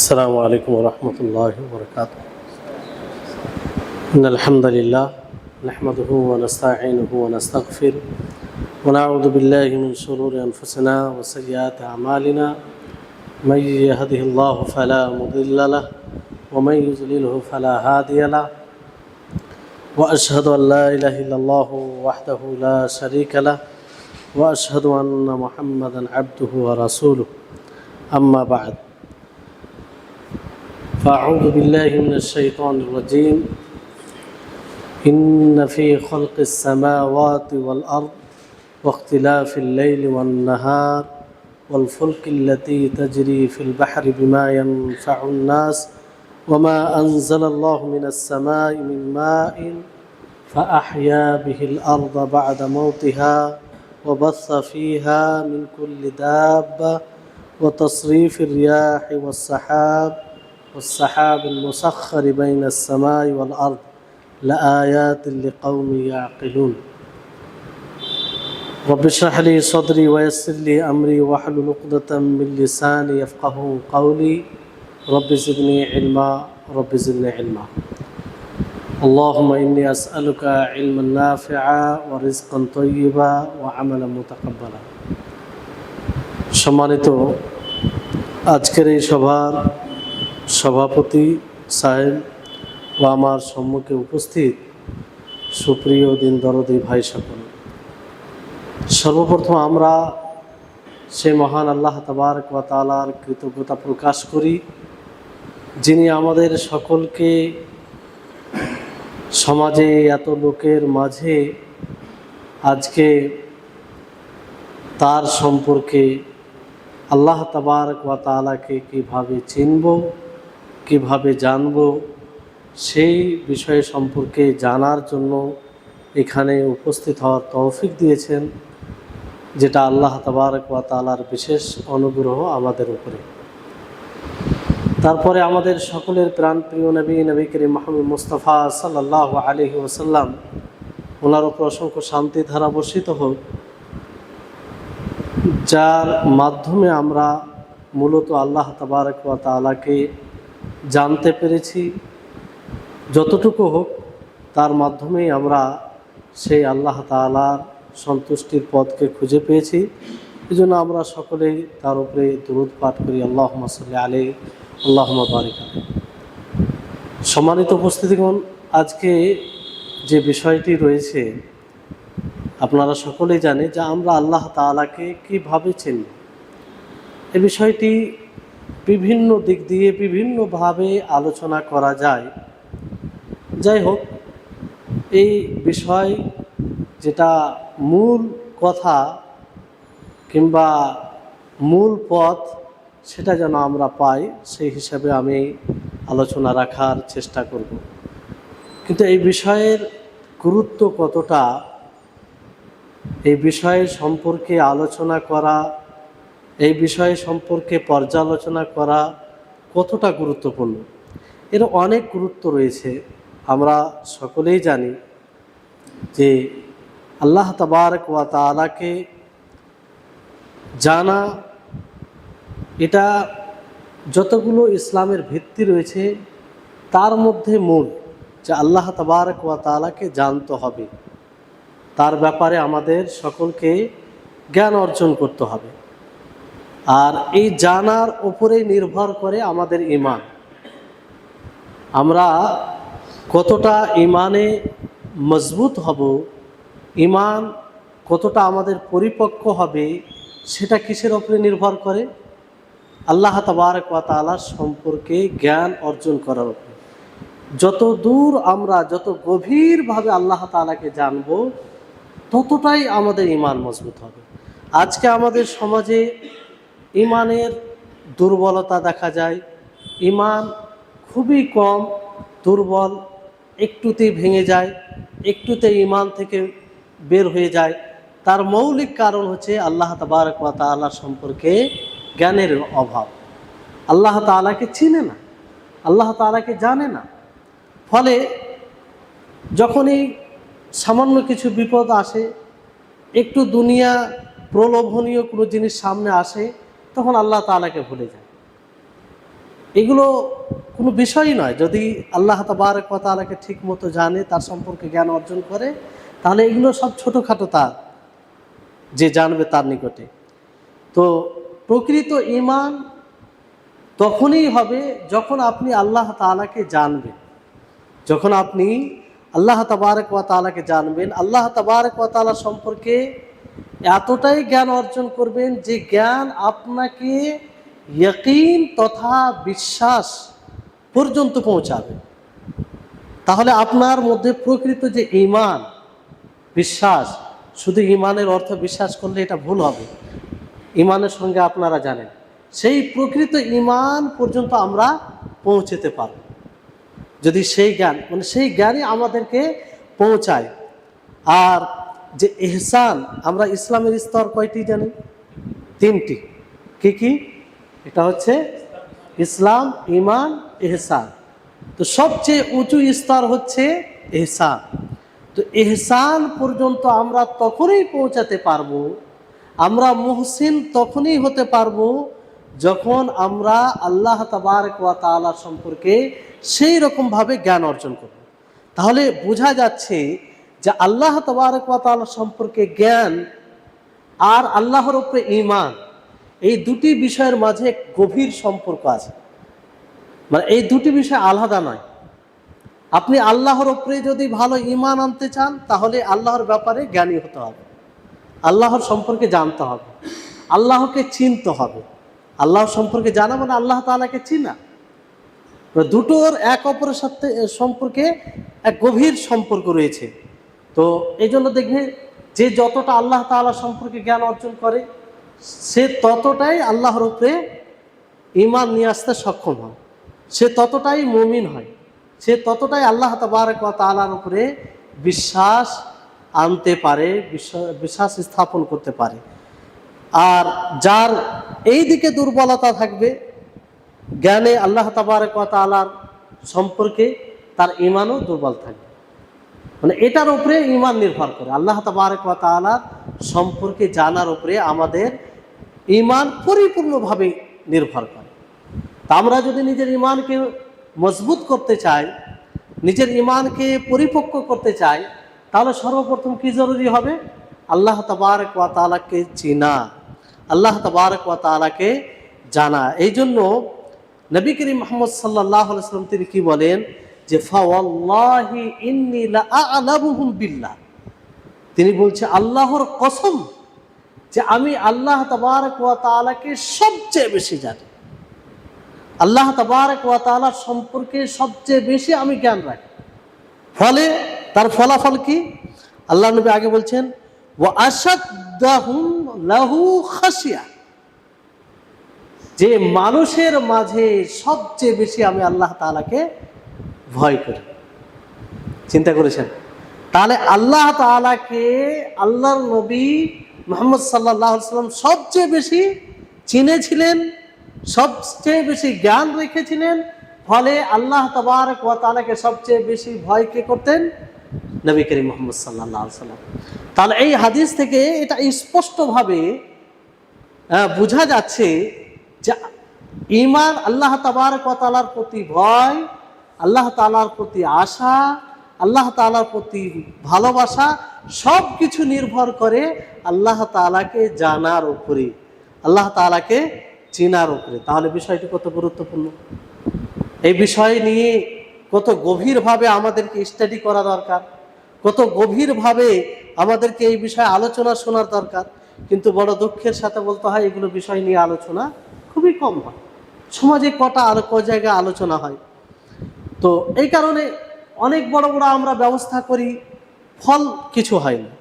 السلام عليكم ورحمة الله وبركاته. إن الحمد لله نحمده ونستعينه ونستغفره ونعوذ بالله من شرور أنفسنا وسيئات أعمالنا. من يهده الله فلا مضل له ومن يضلله فلا هادي له. وأشهد أن لا إله إلا الله وحده لا شريك له وأشهد أن محمدا عبده ورسوله. أما بعد، فأعوذ بالله من الشيطان الرجيم. إن في خلق السماوات والأرض واختلاف الليل والنهار والفلك التي تجري في البحر بما ينفع الناس وما أنزل الله من السماء من ماء فأحيا به الأرض بعد موتها وبث فيها من كل دابة وتصريف الرياح والسحاب المسخر بين السماء والأرض لآيات لقوم يعقلون. رب اشرح لي صدري ويسر لي أمري واحلل عقدة من لساني يفقهوا قولي. رب زدني علما رب زدني علما. اللهم إني أسألك علما نافعا ورزقا طيبا وعملا متقبلا. সম্মানিত আজকের এই সভার সভাপতি সাহেব ও আমার সম্মুখে উপস্থিত সুপ্রিয় দিন দরদি ভাই সকল, সর্বপ্রথম আমরা সে মহান আল্লাহ তাবারক ওয়া তাআলার কৃতজ্ঞতা প্রকাশ করি, যিনি আমাদের সকলকে সমাজে এত লোকের মাঝে আজকে তার সম্পর্কে আল্লাহ তাবারক ওয়া তাআলাকে কীভাবে চিনব, কীভাবে জানব, সেই বিষয় সম্পর্কে জানার জন্য এখানে উপস্থিত হওয়ার তৌফিক দিয়েছেন, যেটা আল্লাহ তাবারক ওয়া তাআলার বিশেষ অনুগ্রহ আমাদের উপরে। তারপরে আমাদের সকলের প্রাণপ্রিয় নবী করিম মুহাম্মদ মুস্তাফা সাল্লাল্লাহু আলাইহি ওয়াসাল্লাম, ওনার উপর অসংখ্য শান্তি ধারা বর্ষিত হোক, যার মাধ্যমে আমরা মূলত আল্লাহ তাবারক ওয়া তাআলাকে জানতে পেরেছি। যতটুকু হোক তার মাধ্যমেই আমরা সেই আল্লাহ তাআলার সন্তুষ্টির পথকে খুঁজে পেয়েছি। এই জন্য আমরা সকলেই তার উপরে দুরূদ পাঠ করি, আল্লাহুম্মা সাল্লি আলাইহি আল্লাহুম্মা বারিক আলাইহি। সম্মানিত উপস্থিতিগণ, আজকে যে বিষয়টি রয়েছে আপনারা সকলেই জানেন যে আমরা আল্লাহ তাআলাকে কীভাবে চিনব। এই বিষয়টি বিভিন্ন দিক দিয়ে বিভিন্নভাবে আলোচনা করা যায়। যাই হোক, এই বিষয় যেটা মূল কথা কিংবা মূল পথ, সেটা যেন আমরা পাই, সেই হিসাবে আমি আলোচনা রাখার চেষ্টা করব। কিন্তু এই বিষয়ের গুরুত্ব কতটা, এই বিষয় সম্পর্কে আলোচনা করা, এই বিষয় সম্পর্কে পর্যালোচনা করা কতটা গুরুত্বপূর্ণ, এর অনেক গুরুত্ব রয়েছে। আমরা সকলেই জানি যে আল্লাহ তাবারক ওয়া তাআলাকে জানা, এটা যতগুলো ইসলামের ভিত্তি রয়েছে তার মধ্যে মূল, যে আল্লাহ তাবারক ওয়া তাআলাকে জানতে হবে, তার ব্যাপারে আমাদের সকলকে জ্ঞান অর্জন করতে হবে। আর এই জানার উপরেই নির্ভর করে আমাদের ঈমান। আমরা কতটা ঈমানে মজবুত হব, ঈমান কতটা আমাদের পরিপক্ক হবে, সেটা কিসের উপরে নির্ভর করে? আল্লাহ তাবারক ওয়া তাআলার সম্পর্কে জ্ঞান অর্জন করার উপরে। যত দূর আমরা যত গভীরভাবে আল্লাহ তাআলাকে জানব, ততটাই আমাদের ঈমান মজবুত হবে। আজকে আমাদের সমাজে ঈমানের দুর্বলতা দেখা যায়, ঈমান খুবই কম, দুর্বল, একটুতেই ভেঙে যায়, একটুতে ঈমান থেকে বের হয়ে যায়। তার মৌলিক কারণ হচ্ছে আল্লাহ তাবারক ওয়া তাআলা সম্পর্কে জ্ঞানের অভাব। আল্লাহ তাআলাকে চিনে না, আল্লাহ তাআলাকে জানে না। ফলে যখনই সামান্য কিছু বিপদ আসে, একটু দুনিয়া প্রলোভনীয় কোনো জিনিস সামনে আসে, তখন আল্লাহ তাআলাকে ভুলে যায়। এগুলো কোনো বিষয়ই নয়। যদি আল্লাহ তাবারক ওয়া তাআলাকে ঠিক মতো জানে, তার সম্পর্কে জ্ঞান অর্জন করে, তাহলে এগুলো সব ছোটোখাটো তার যে জানবে তার নিকটে। তো প্রকৃত ঈমান তখনই হবে যখন আপনি আল্লাহ তাআলাকে জানবেন, যখন আপনি আল্লাহ তাবারক ওয়া তাআলাকে জানবেন, আল্লাহ তাবারক ওয়া তাআলা সম্পর্কে এতটাই জ্ঞান অর্জন করবেন যে জ্ঞান আপনাকে ইয়াকিন তথা বিশ্বাস পর্যন্ত পৌঁছাবে। তাহলে আপনার মধ্যে প্রকৃত যে ঈমান, বিশ্বাস, শুধু ঈমানের অর্থ বিশ্বাস করলে এটা ভুল হবে। ঈমানের সঙ্গে আপনারা জানেন সেই প্রকৃত ঈমান পর্যন্ত আমরা পৌঁছতে পারব যদি সেই জ্ঞান, মানে সেই জ্ঞানই আমাদেরকে পৌঁছায়। আর যে ইহসান, আমরা ইসলামের স্তর কয়টি জানি? 3টি। কি কি? এটা হচ্ছে ইসলাম, ঈমান, ইহসান। তো সবচেয়ে উঁচু স্তর হচ্ছে ইহসান। তো ইহসান পর্যন্ত আমরা তখনই পৌঁছাতে পারবো, আমরা মুহসিন তখনই হতে পারবো যখন আমরা আল্লাহ তাবারক ওয়া তাআলা সম্পর্কে সেই রকমভাবে জ্ঞান অর্জন করব। তাহলে বোঝা যাচ্ছে যে আল্লাহ তাবারক ওয়া তাআলা সম্পর্কে জ্ঞান আর আল্লাহর উপরে ঈমান, এই দুটি বিষয়ের মাঝে গভীর সম্পর্ক আছে। মানে এই দুটি বিষয় আলাদা নয়। আপনি আল্লাহর উপরে যদি ভালো ঈমান আনতে চান, তাহলে আল্লাহর ব্যাপারে জ্ঞানী হতে হবে, আল্লাহর সম্পর্কে জানতে হবে, আল্লাহকে চিনতে হবে। আল্লাহ সম্পর্কে জানা মানে আল্লাহ তাআলাকে চিনা। দুটোর এক অপরের সাথে সম্পর্কে এক গভীর সম্পর্ক রয়েছে। তো এই জন্য দেখবে যে যতটা আল্লাহ তাআলা সম্পর্কে জ্ঞান অর্জন করে, সে ততটাই আল্লাহর উপরে ঈমান নিয়ে আসতে সক্ষম হয়, সে ততটাই মুমিন হয়, সে ততটাই আল্লাহ তাবারক ওয়া তাআলার উপরে বিশ্বাস আনতে পারে, বিশ্বাস স্থাপন করতে পারে। আর যার এই দিকে দুর্বলতা থাকবে জ্ঞানে আল্লাহ তাবারক ওয়া তাআলার সম্পর্কে, তার ঈমানও দুর্বল থাকবে। মানে এটার উপরে ঈমান নির্ভর করে, আল্লাহ তাবারক ওয়া তাআলার সম্পর্কে জানার উপরে আমাদের ঈমান পরিপূর্ণভাবে নির্ভর করে। তা আমরা যদি নিজের ঈমানকে মজবুত করতে চাই, নিজের ঈমানকে পরিপক্ক করতে চাই, তাহলে সর্বপ্রথম কি জরুরি হবে? আল্লাহ তাবারক ওয়া তাআলাকে চিনা, আল্লাহ তাবারক ওয়া তাআলাকে জানা। এই জন্য নবী করিম মুহাম্মদ সাল্লাল্লাহু আলাইহি ওয়াসাল্লাম তিনি কি বলেন যে ফাওয়াল্লাহি ইন্নী লাআলামুহুম বিল্লাহ, তিনি বলছে আল্লাহর কসম যে আমি আল্লাহ তাবারক ওয়া তাআলাকে সবচেয়ে বেশি জানি, আল্লাহ তাবারক ওয়া তাআলার সম্পর্কে সবচেয়ে বেশি আমি জ্ঞান রাখি। ফলে তার ফলাফল কি? আল্লাহ নবী আগে বলছেন ওয়া আশাদ্দাহুম লাহু খাশিয়া, যে মানুষের মাঝে সবচেয়ে বেশি আমি আল্লাহ তাআলাকে ভয় করি। চিন্তা করেছেন? তাহলে আল্লাহ তাআলাকে আল্লাহর নবী মুহাম্মদ সাল্লাল্লাহু আলাইহি ওয়াসাল্লাম সবচেয়ে বেশি চিনেছিলেন, সবচেয়ে বেশি জ্ঞান রেখেছিলেন। ফলে আল্লাহ তাবারক ওয়া তাআলাকে সবচেয়ে বেশি ভয় কে করতেন? নবী করিম মুহাম্মদ সাল্লাল্লাহু আলাইহি ওয়াসাল্লাম। তাহলে এই হাদিস থেকে এটা স্পষ্টভাবে বোঝা যাচ্ছে যে ঈমান, আল্লাহ তাবারক ওয়া তাআলার প্রতি ভয়, আল্লাহ তাআলার প্রতি আশা, আল্লাহ তাআলার প্রতি ভালোবাসা সব কিছু নির্ভর করে আল্লাহ তাআলাকে জানার উপরে, আল্লাহ তাআলাকে চেনার উপরে। তাহলে বিষয়টি কত গুরুত্বপূর্ণ! এই বিষয় নিয়ে কত গভীরভাবে আমাদেরকে স্টাডি করা দরকার, কত গভীরভাবে আমাদেরকে এই বিষয়ে আলোচনা শোনার দরকার। কিন্তু বড় দুঃখের সাথে বলতে হয় এগুলো বিষয় নিয়ে আলোচনা খুবই কম হয়। সমাজে কয় জায়গায় আলোচনা হয়। তো এই কারণে অনেক বড় বড় আমরা ব্যবস্থা করি, ফল কিছু হয় না।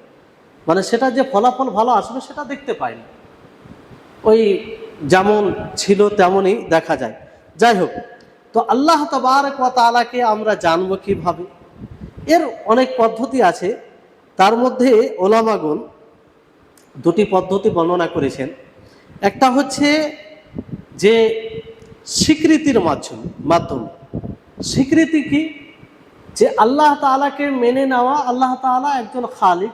মানে সেটা যে ফলাফল ভালো আসবে সেটা দেখতে পাই না, ওই যেমন ছিল তেমনই দেখা যায়। যাই হোক, তো আল্লাহ তাবারক ওয়া তাআলাকে আমরা জানবো কিভাবে? এর অনেক পদ্ধতি আছে। তার মধ্যে ওলামাগণ দুটি পদ্ধতি বর্ণনা করেছেন। একটা হচ্ছে যে স্বীকৃতির মাধ্যমে। স্বীকৃতি কি? যে আল্লাহ তাআলাকে মেনে নেওয়া, আল্লাহ তাআলা একজন খালিক,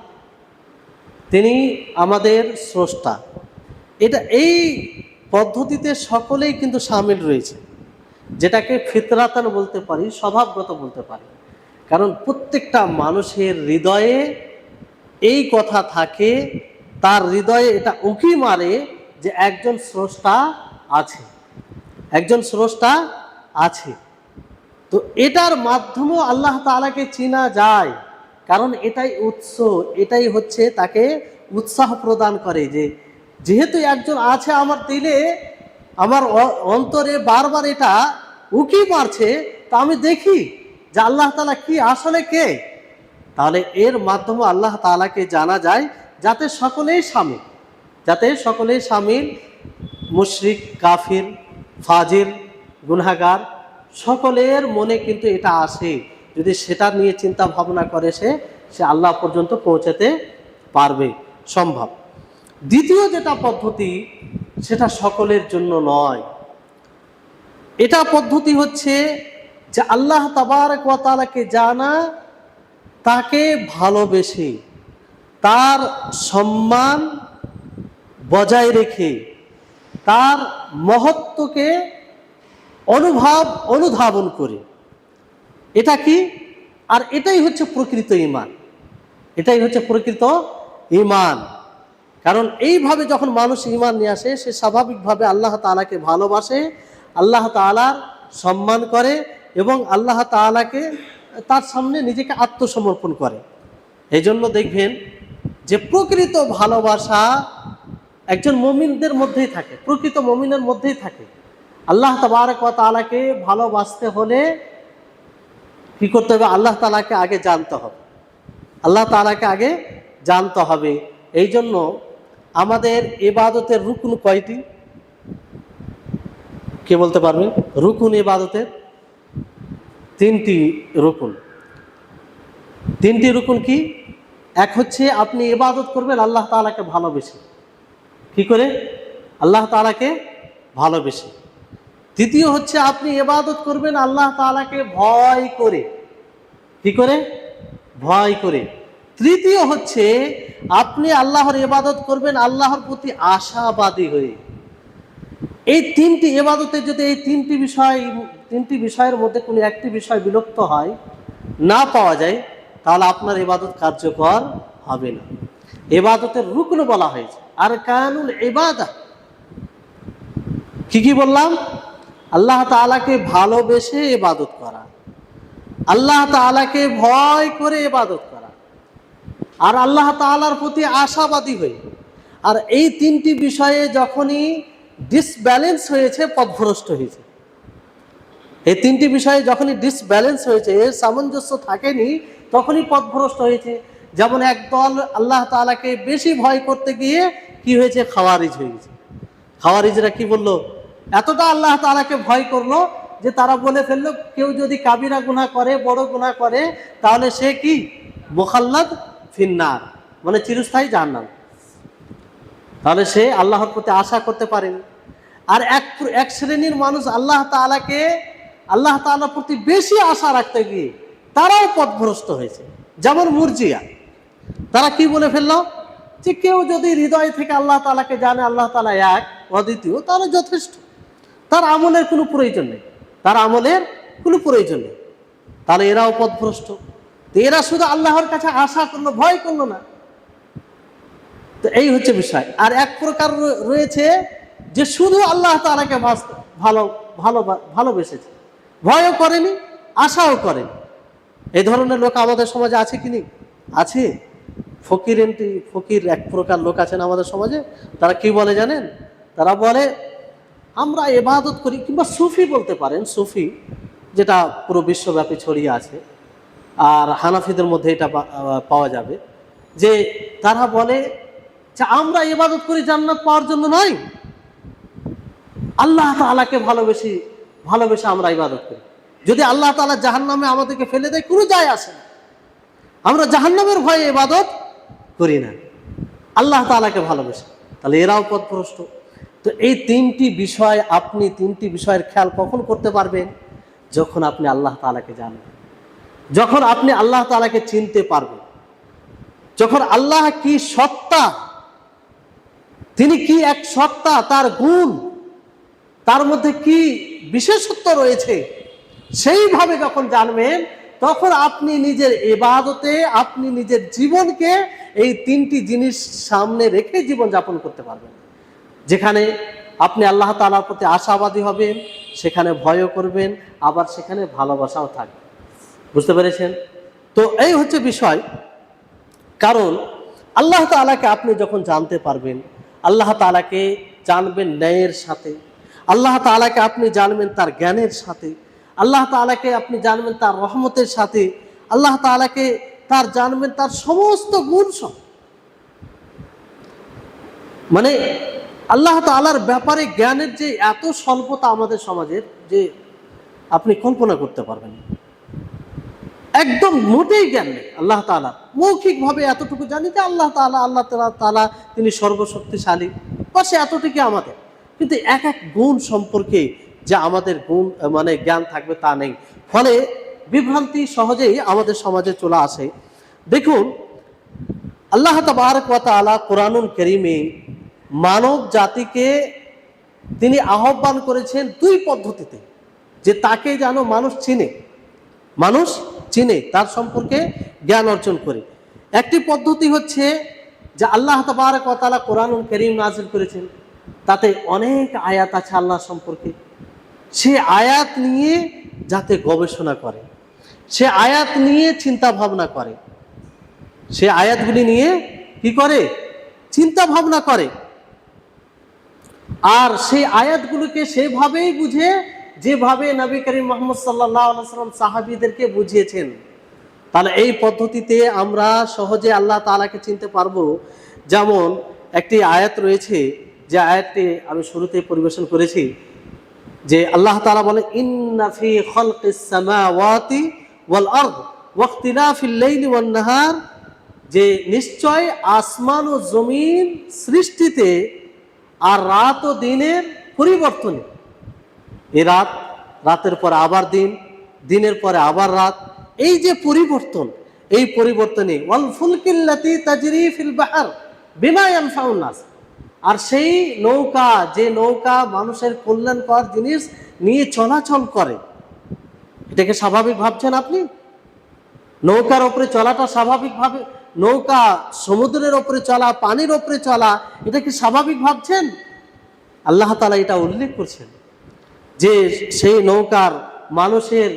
তিনি আমাদের স্রষ্টা। এই পদ্ধতিতে সকলেই কিন্তু শামিল রয়েছে। যেটাকে ফিতরাতান বলতে পারি, স্বভাবগত বলতে পারি। কারণ প্রত্যেকটা মানুষের হৃদয়ে এই কথা থাকে, তার হৃদয়ে এটা উকি মারে যে একজন স্রষ্টা আছে, একজন স্রষ্টা আছে। তো এটার মাধ্যমেও আল্লাহ তাআলাকে চেনা যায়, কারণ এটাই উৎস, এটাই হচ্ছে তাকে উৎসাহ প্রদান করে যে যেহেতু একজন আছে আমার দিলে, আমার অন্তরে বারবার এটা উকি মারছে, তা আমি দেখি যে আল্লাহ তাআলা কি, আসলে কে। তাহলে এর মাধ্যমে আল্লাহ তাআলাকে জানা যায়, যাতে সকলেই শামিল, যাতে সকলেই শামিল, মুশরিক, কাফির, ফাজির, গুনাহগার, সকলের মনে কিন্তু এটা আসে। যদি সেটা নিয়ে চিন্তা ভাবনা করে সে আল্লাহ পর্যন্ত পৌঁছাতে পারবে, সম্ভব। দ্বিতীয় যেটা পদ্ধতি, সেটা সকলের জন্য নয়। এটা পদ্ধতি হচ্ছে যে আল্লাহ তাবারক ওয়া তাআলাকে জানা, তাকে ভালোবেসে, তার সম্মান বজায় রেখে, তার মহত্বকে অনুধাবন করে। এটা কি? আর এটাই হচ্ছে প্রকৃত ঈমান, এটাই হচ্ছে প্রকৃত ঈমান। কারণ এইভাবে যখন মানুষ ঈমান নিয়ে আসে, সে স্বাভাবিকভাবে আল্লাহ তাআলাকে ভালোবাসে, আল্লাহ তাআলার সম্মান করে এবং আল্লাহ তাআলাকে তার সামনে নিজেকে আত্মসমর্পণ করে। এই জন্য দেখবেন যে প্রকৃত ভালোবাসা একজন মুমিনদের মধ্যেই থাকে, প্রকৃত মুমিনের মধ্যেই থাকে। আল্লাহ তাবারক ওয়া তাআলাকে ভালোবাসতে হলে কি করতে হবে? আল্লাহ তাআলাকে আগে জানতে হবে, আল্লাহ তাআলাকে আগে জানতে হবে। এই জন্য আমাদের ইবাদতের রুকন কয়টি? কে বলতে পারবে? রুকুন ইবাদতের তিনটি রুকুন। তিনটি রুকুন কি? এক হচ্ছে আপনি ইবাদত করবেন আল্লাহ তাআলাকে ভালোবেসে। কি করে? আল্লাহ তাআলাকে ভালোবেসে। দ্বিতীয় হচ্ছে আপনি ইবাদত করবেন আল্লাহ তাআলাকে ভয় করে। কি করে? ভয় করে। তৃতীয় হচ্ছে আপনি আল্লাহর ইবাদত করবেন আল্লাহর প্রতি আশাবাদী হয়ে। এই তিনটি ইবাদতে যদি এই তিনটি বিষয়ের মধ্যে কোনো একটি বিষয় বিলুপ্ত হয়, না পাওয়া যায়, তাহলে আপনার ইবাদত কার্যকর হবে না। ইবাদতের রুকন বলা হয়েছে আরকানুল ইবাদাহ। কি কি বললাম? আল্লাহ তাআলাকে ভালোবেসে ইবাদত করা, আল্লাহ তাআলাকে ভয় করে ইবাদত করা, আর আল্লাহ তাআলার প্রতি আশাবাদী হয়ে। আর এই তিনটি বিষয়ে যখনই ডিসব্যালেন্স হয়েছে, পথভ্রষ্ট হয়েছে। এই তিনটি বিষয়ে যখনই ডিসব্যালেন্স হয়েছে, সামঞ্জস্য থাকেনি, তখনই পথভ্রষ্ট হয়েছে। যেমন একদল আল্লাহ তাআলাকে বেশি ভয় করতে গিয়ে কি হয়েছে? খাওয়ারিজ হয়ে গেছে। খাওয়ারিজরা কি বললো? এতটা আল্লাহ তাআলাকে ভয় করলো যে তারা বলে ফেললো, কেউ যদি কাবিরা গুনাহ করে, বড় গুনাহ করে, তাহলে সে কি? মুখাল্লাদ ফিন্নার, মানে চিরস্থায়ী জাহান্নাম। তাহলে সে আল্লাহর প্রতি আশা করতে পারেনি। আর এক শ্রেণীর মানুষ আল্লাহ তাআলার প্রতি বেশি আশা রাখতে গিয়ে তারাও পথভ্রষ্ট হয়েছে। যেমন মুরজিয়া, তারা কি বলে ফেললো? যে কেউ যদি হৃদয় থেকে আল্লাহ তাআলাকে জানে, আল্লাহ তাআলা এক, অদ্বিতীয়, তাহলে যথেষ্ট, তার আমলের কোনো প্রয়োজন নেই, তার আমলের কোনো প্রয়োজন নেই। তাহলে এরাও পথভ্রষ্ট। তো এরা শুধু আল্লাহর কাছে আশা করলো, ভয় করলো না। তো এই হচ্ছে বিষয়। আর এক প্রকার রয়েছে যে শুধু আল্লাহ তাআলাকে ভালোবেসেছে, ভয়ও করেনি, আশাও করেনি। এই ধরনের লোক আমাদের সমাজে আছে কি নেই? আছে। ফকির এক প্রকার লোক আছেন আমাদের সমাজে। তারা কি বলে জানেন? তারা বলে আমরা ইবাদত করি, কিংবা সুফি বলতে পারেন, সুফি যেটা পুরো বিশ্বব্যাপী ছড়িয়ে আছে, আর হানাফিদের মধ্যে এটা পাওয়া যাবে, যে তারা বলে যে আমরা ইবাদত করি জান্নাত পাওয়ার জন্য নয়, আল্লাহ তাআলাকে ভালোবেসে আমরা ইবাদত করি। যদি আল্লাহ তাআলা জাহান্নামে আমাদেরকে ফেলে দেয়, কোনো যায় আসে না, আমরা জাহান্নামের ভয়ে ইবাদত করি না, আল্লাহ তাআলাকে ভালোবেসে। তাহলে এরাও পথভ্রষ্ট। তো এই তিনটি বিষয়ের খেয়াল কখন করতে পারবেন? যখন আপনি আল্লাহ তাআলাকে জানবেন, যখন আপনি আল্লাহ তাআলাকে চিনতে পারবেন, যখন আল্লাহ কি সত্তা, তিনি কি এক সত্তা, তার গুণ, তার মধ্যে কি বিশেষত্ব রয়েছে সেইভাবে যখন জানবেন, তখন আপনি নিজের ইবাদতে, আপনি নিজের জীবনকে এই তিনটি জিনিস সামনে রেখে জীবন যাপন করতে পারবেন। যেখানে আপনি আল্লাহ তাআলার প্রতি আশাবাদী হবেন, সেখানে ভয়ও করবেন, আবার সেখানে ভালোবাসাও থাকবে। বুঝতে পেরেছেন? তো এই হচ্ছে বিষয়। কারণ আল্লাহ তাআলাকে আপনি যখন জানতে পারবেন, আল্লাহ তাআলাকে জানবেন ন্যায়ের সাথে, আল্লাহ তাআলাকে আপনি জানবেন তার জ্ঞানের সাথে, আল্লাহ তাআলাকে আপনি জানবেন তার রহমতের সাথে, আল্লাহ তাআলাকে তার জানবেন তার সমস্ত গুণ সহ। মানে আল্লাহ তাআলার ব্যাপারে জ্ঞানের যে এত স্বল্পতা আমাদের সমাজের, যে আপনি কল্পনা করতে পারবেন না। একদম মোটেই জ্ঞান নেই আল্লাহ তাআলা। মৌখিকভাবে এতটুকু জানি যে আল্লাহ তাআলা তিনি সর্বশক্তিশালী, বাস এতটুকু আমাদের। কিন্তু এক এক গুণ সম্পর্কে যে আমাদের গুণ মানে জ্ঞান থাকবে তা নেই। ফলে বিভ্রান্তি সহজেই আমাদের সমাজে চলে আসে। দেখুন, আল্লাহ তাবারক ওয়া তাআলা কোরআনুল কারীমে মানব জাতিকে তিনি আহ্বান করেছেন দুই পদ্ধতিতে, যে তাকে যেন মানুষ চিনে, তার সম্পর্কে জ্ঞান অর্জন করে। একটি পদ্ধতি হচ্ছে যে আল্লাহ তাবারক ওয়া তাআলা কোরআনুল কারীম নাযিল করেছেন, তাতে অনেক আয়াত আছে আল্লাহ সম্পর্কে। সে আয়াত নিয়ে যাতে গবেষণা করে, সে আয়াত নিয়ে চিন্তা ভাবনা করে, সে আয়াতগুলি নিয়ে কি করে? চিন্তা ভাবনা করে। আর সেই আয়াতগুলোকে সেভাবেই বুঝে যেভাবে নবী করিম মুহাম্মদ সাল্লাল্লাহু আলাইহি ওয়াসাল্লাম সাহাবীদেরকে বুঝিয়েছেন। তাহলে এই পদ্ধতিতে আমরা সহজে আল্লাহ তাআলাকে চিনতে পারবো। যেমন একটি আয়াত রয়েছে, যে আয়াতটি আমি শুরুতে পরিবেশন করেছি, যে আল্লাহ তাআলা বলেন, ইন্না ফি খালকিস সামাওয়াতি ওয়াল আরদ ওয়া ইখতিলাফিল লাইলি ওয়ান নাহার, যে নিশ্চয় আসমান ও জমিন সৃষ্টিতে আর রাত ও দিনের পরিবর্তনে, এই রাতের পরে আবার দিন, দিনের পরে আবার রাত, এই যে পরিবর্তন, এই পরিবর্তনে ওয়াল ফুলকিল্লাতি তাজরি ফিল বাহর বিমা ইয়ানফাউন নাস, আর সেই নৌকা, যে নৌকা মানুষের কল্যাণকর জিনিস নিয়ে চলাচল করে, এটাকে স্বাভাবিক ভাবছেন আপনি? নৌকার ওপরে চলাটা স্বাভাবিকভাবে, নৌকা সমুদ্রের ওপরে চলা, পানির ওপরে চলা, এটা কি স্বাভাবিক ভাবছেন? আল্লাহ তাআলা এটা উল্লেখ করছেন যে সেই নৌকার মানুষের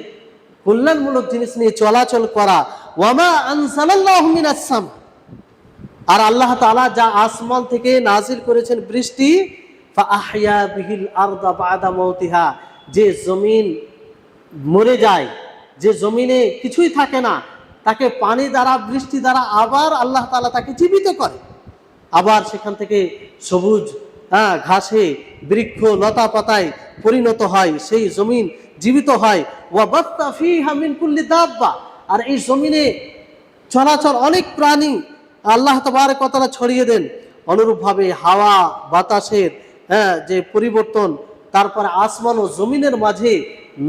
কল্যাণমূলক জিনিস নিয়ে চলাচল করা। ওয়ামা আনজালাল্লাহু মিনাস সামা, আর আল্লাহ তাআলা যা আসমান থেকে নাজিল করেছেন বৃষ্টি, ফাআহইয়া বিহিল আরদা বাদা মাউতিহা, যে জমিন মরে যায়, যে জমিনে কিছুই থাকে না, তাকে পানি দ্বারা, বৃষ্টি দ্বারা আবার আল্লাহ তাআলা তাকে জীবিত করে, আবার সেখান থেকে সবুজ ঘাসে, বৃক্ষ, লতা পাতায় পরিণত হয়, সেই জমিন জীবিত হয়। ওয়া বাত্তা ফিহা মিন কুল্লি দাব্বা, আর এই জমিনে চলাচল অনেক প্রাণী আল্লাহ তাবারক ওয়া তাআলা ছড়িয়ে দেন। অনুরূপভাবে হাওয়া বাতাসের যে পরিবর্তন, তারপরে আসমান ও জমিনের মাঝে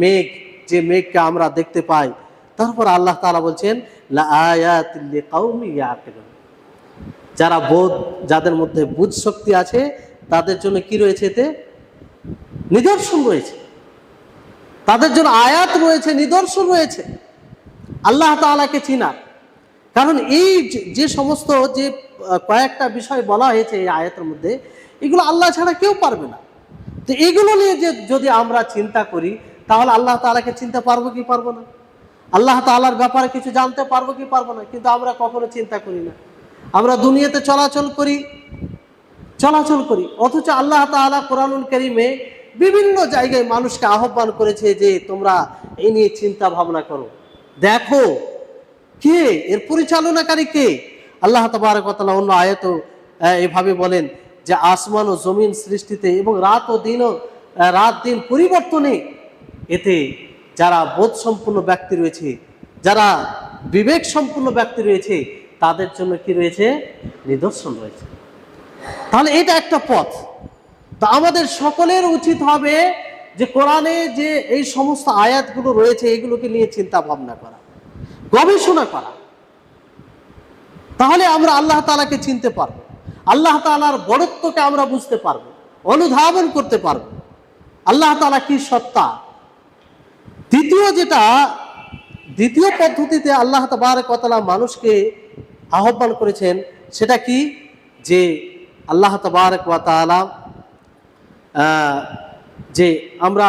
মেঘ, যে মেঘকে আমরা দেখতে পাই। তারপর আল্লাহ তাআলা বলছেন, লা আয়াতিল লিকাউমি ইয়াকিলুন, যারা যাদের মধ্যে বুঝ শক্তি আছে তাদের জন্য কি রয়েছে? এতে নিদর্শন রয়েছে, তাদের জন্য আয়াত রয়েছে, নিদর্শন রয়েছে আল্লাহ তাআলাকে চিনার। কারণ এই যে সমস্ত যে কয়েকটা বিষয় বলা হয়েছে এই আয়াতের মধ্যে, এগুলো আল্লাহ ছাড়া কেউ পারবে না। তো এগুলো নিয়ে যদি আমরা চিন্তা করি, তাহলে আল্লাহ তাআলাকে চিনতে পারবো কি পারবো না? আল্লাহ তাআলার ব্যাপারে কিছু জানতে পারবো কি পারবো না? কিন্তু আমরা কখনো চিন্তা করি না। আমরা দুনিয়াতে চলাচল করি, অথচ আল্লাহ তাআলা কোরআনুল কারীমে বিভিন্ন জায়গায় মানুষকে আহ্বান করেছে যে তোমরা এই নিয়ে চিন্তা ভাবনা করো, দেখো কে এর পরিচালনাকারী কে। আল্লাহ তাবারক ওয়া তাআলা অন্য আয়াতে এভাবে বলেন যে আসমান ও জমিন সৃষ্টিতে এবং রাত দিন পরিবর্তনে, এতে যারা বোধ সম্পন্ন ব্যক্তি রয়েছে, যারা বিবেক সম্পন্ন ব্যক্তি রয়েছে, তাদের জন্য কি রয়েছে? নিদর্শন রয়েছে। তাহলে এটা একটা পথ। তো আমাদের সকলের উচিত হবে যে কোরআনে যে এই সমস্ত আয়াতগুলো রয়েছে, এগুলোকে নিয়ে চিন্তা ভাবনা করা, গবেষণা করা। তাহলে আমরা আল্লাহ তাআলাকে চিনতে পারবো, আল্লাহ তাআলার বড়ত্বকে আমরা বুঝতে পারবো, অনুধাবন করতে পারবো। আল্লাহ তাআলা কি সত্তা। দ্বিতীয় পদ্ধতিতে আল্লাহ তাবারক ওয়া তাআলা মানুষকে আহ্বান করেছেন, সেটা কি, যে আল্লাহ তাবারক ওয়া তাআলা যে আমরা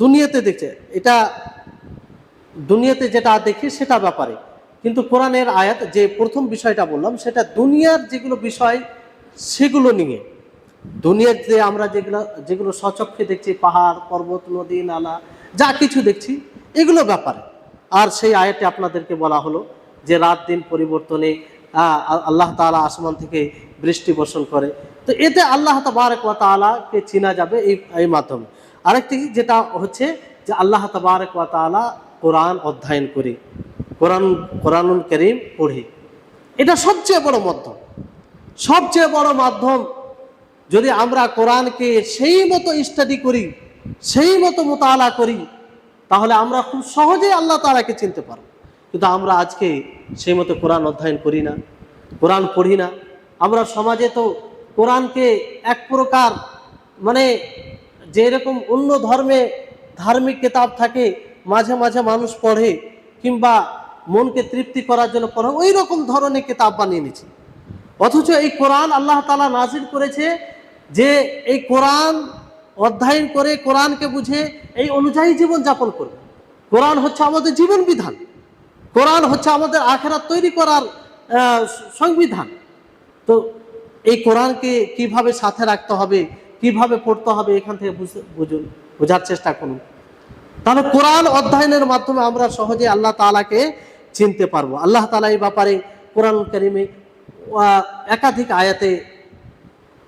দুনিয়াতে দেখছি, এটা দুনিয়াতে যেটা দেখি সেটা ব্যাপারে, কিন্তু কোরআনের আয়াত যে প্রথম বিষয়টা বললাম সেটা দুনিয়ার যেগুলো বিষয় সেগুলো নিয়ে, দুনিয়ার যে আমরা যেগুলো সচক্ষে দেখছি, পাহাড় পর্বত নদী নালা যা কিছু দেখছি এগুলো ব্যাপারে। আর সেই আয়াতে আপনাদেরকে বলা হলো যে রাত দিন পরিবর্তনে আল্লাহ তাআলা আসমান থেকে বৃষ্টি বর্ষণ করে, তো এতে আল্লাহ তাবারক ওয়া তাআলাকে চেনা যাবে এই মাধ্যমে। আরেকটি যেটা হচ্ছে যে আল্লাহ তাবারক ওয়া তাআলা কোরআন অধ্যয়ন করি, কোরআনুল কারীম পড়ি, এটা সবচেয়ে বড় মাধ্যম। সবচেয়ে বড় মাধ্যম যদি আমরা কোরআনকে সেই মতো স্টাডি করি, সেই মতো মোতালা করি, তাহলে আমরা খুব সহজেই আল্লাহ তাআলাকে চিনতে পারব। কিন্তু আমরা আজকে সেই মতো কোরআন অধ্যয়ন করি না, কোরআন পড়ি না। আমরা সমাজে তো কোরআনকে এক প্রকার মানে যেরকম অন্য ধর্মে ধার্মিক কিতাব থাকে মাঝে মাঝে মানুষ পড়ে কিংবা মনকে তৃপ্তি করার জন্য পড়ে, ওই রকম ধরনের কিতাব বানিয়ে নিচ্ছে। অথচ এই কোরআন আল্লাহ তাআলা নাজিল করেছে যে এই কোরআন অধ্যয়ন করে, কোরআনকে বুঝে এই অনুযায়ী জীবন যাপন করবে। কোরআন হচ্ছে আমাদের জীবন বিধান, কোরআন হচ্ছে আমাদের আখিরাত তৈরি করার সংবিধান। তো এই কোরআনকে কিভাবে সাথে রাখতে হবে, কিভাবে পড়তে হবে, এখান থেকে বোঝার চেষ্টা করুন। তাহলে কোরআন অধ্যয়নের মাধ্যমে আমরা সহজে আল্লাহ তাআলাকে চিনতে পারবো। আল্লাহ তাআলা এই ব্যাপারে কোরআন কারীমে একাধিক আয়াতে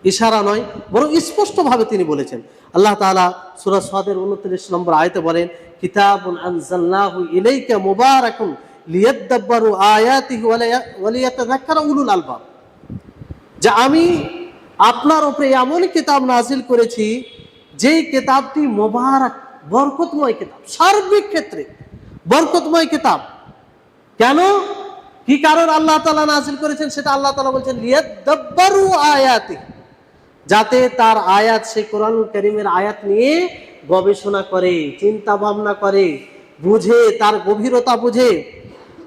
ইশারা নয় বরং স্পষ্টভাবে তিনি বলেছেন। আল্লাহ তাআলা সূরা সাদের 29 নম্বর আয়াতে বলেন, কিতাবুন আনজালনাহু ইলাইকা মুবারাকুন লিয়াদাব্বারু আয়াতিহি ওয়া লিয়াতাযাক্কারা উলুল আলবাব, যে আমি আপনার উপরে এমন কিতাব নাজিল করেছি যেই কিতাবটি মুবারাক, বরকতময় কিতাব, সার্বিক ক্ষেত্রে বরকতময় কিতাব। কেন, কি কারণ আল্লাহ তাআলা নাজিল করেছেন সেটা আল্লাহ তাআলা বলছেন, লিয়াদাব্বারু আয়াতিহি, যাতে তার আয়াত, সেই কোরআনুল কারীমের আয়াত নিয়ে গবেষণা করে, চিন্তা ভাবনা করে, বুঝে, তার গভীরতা বুঝে।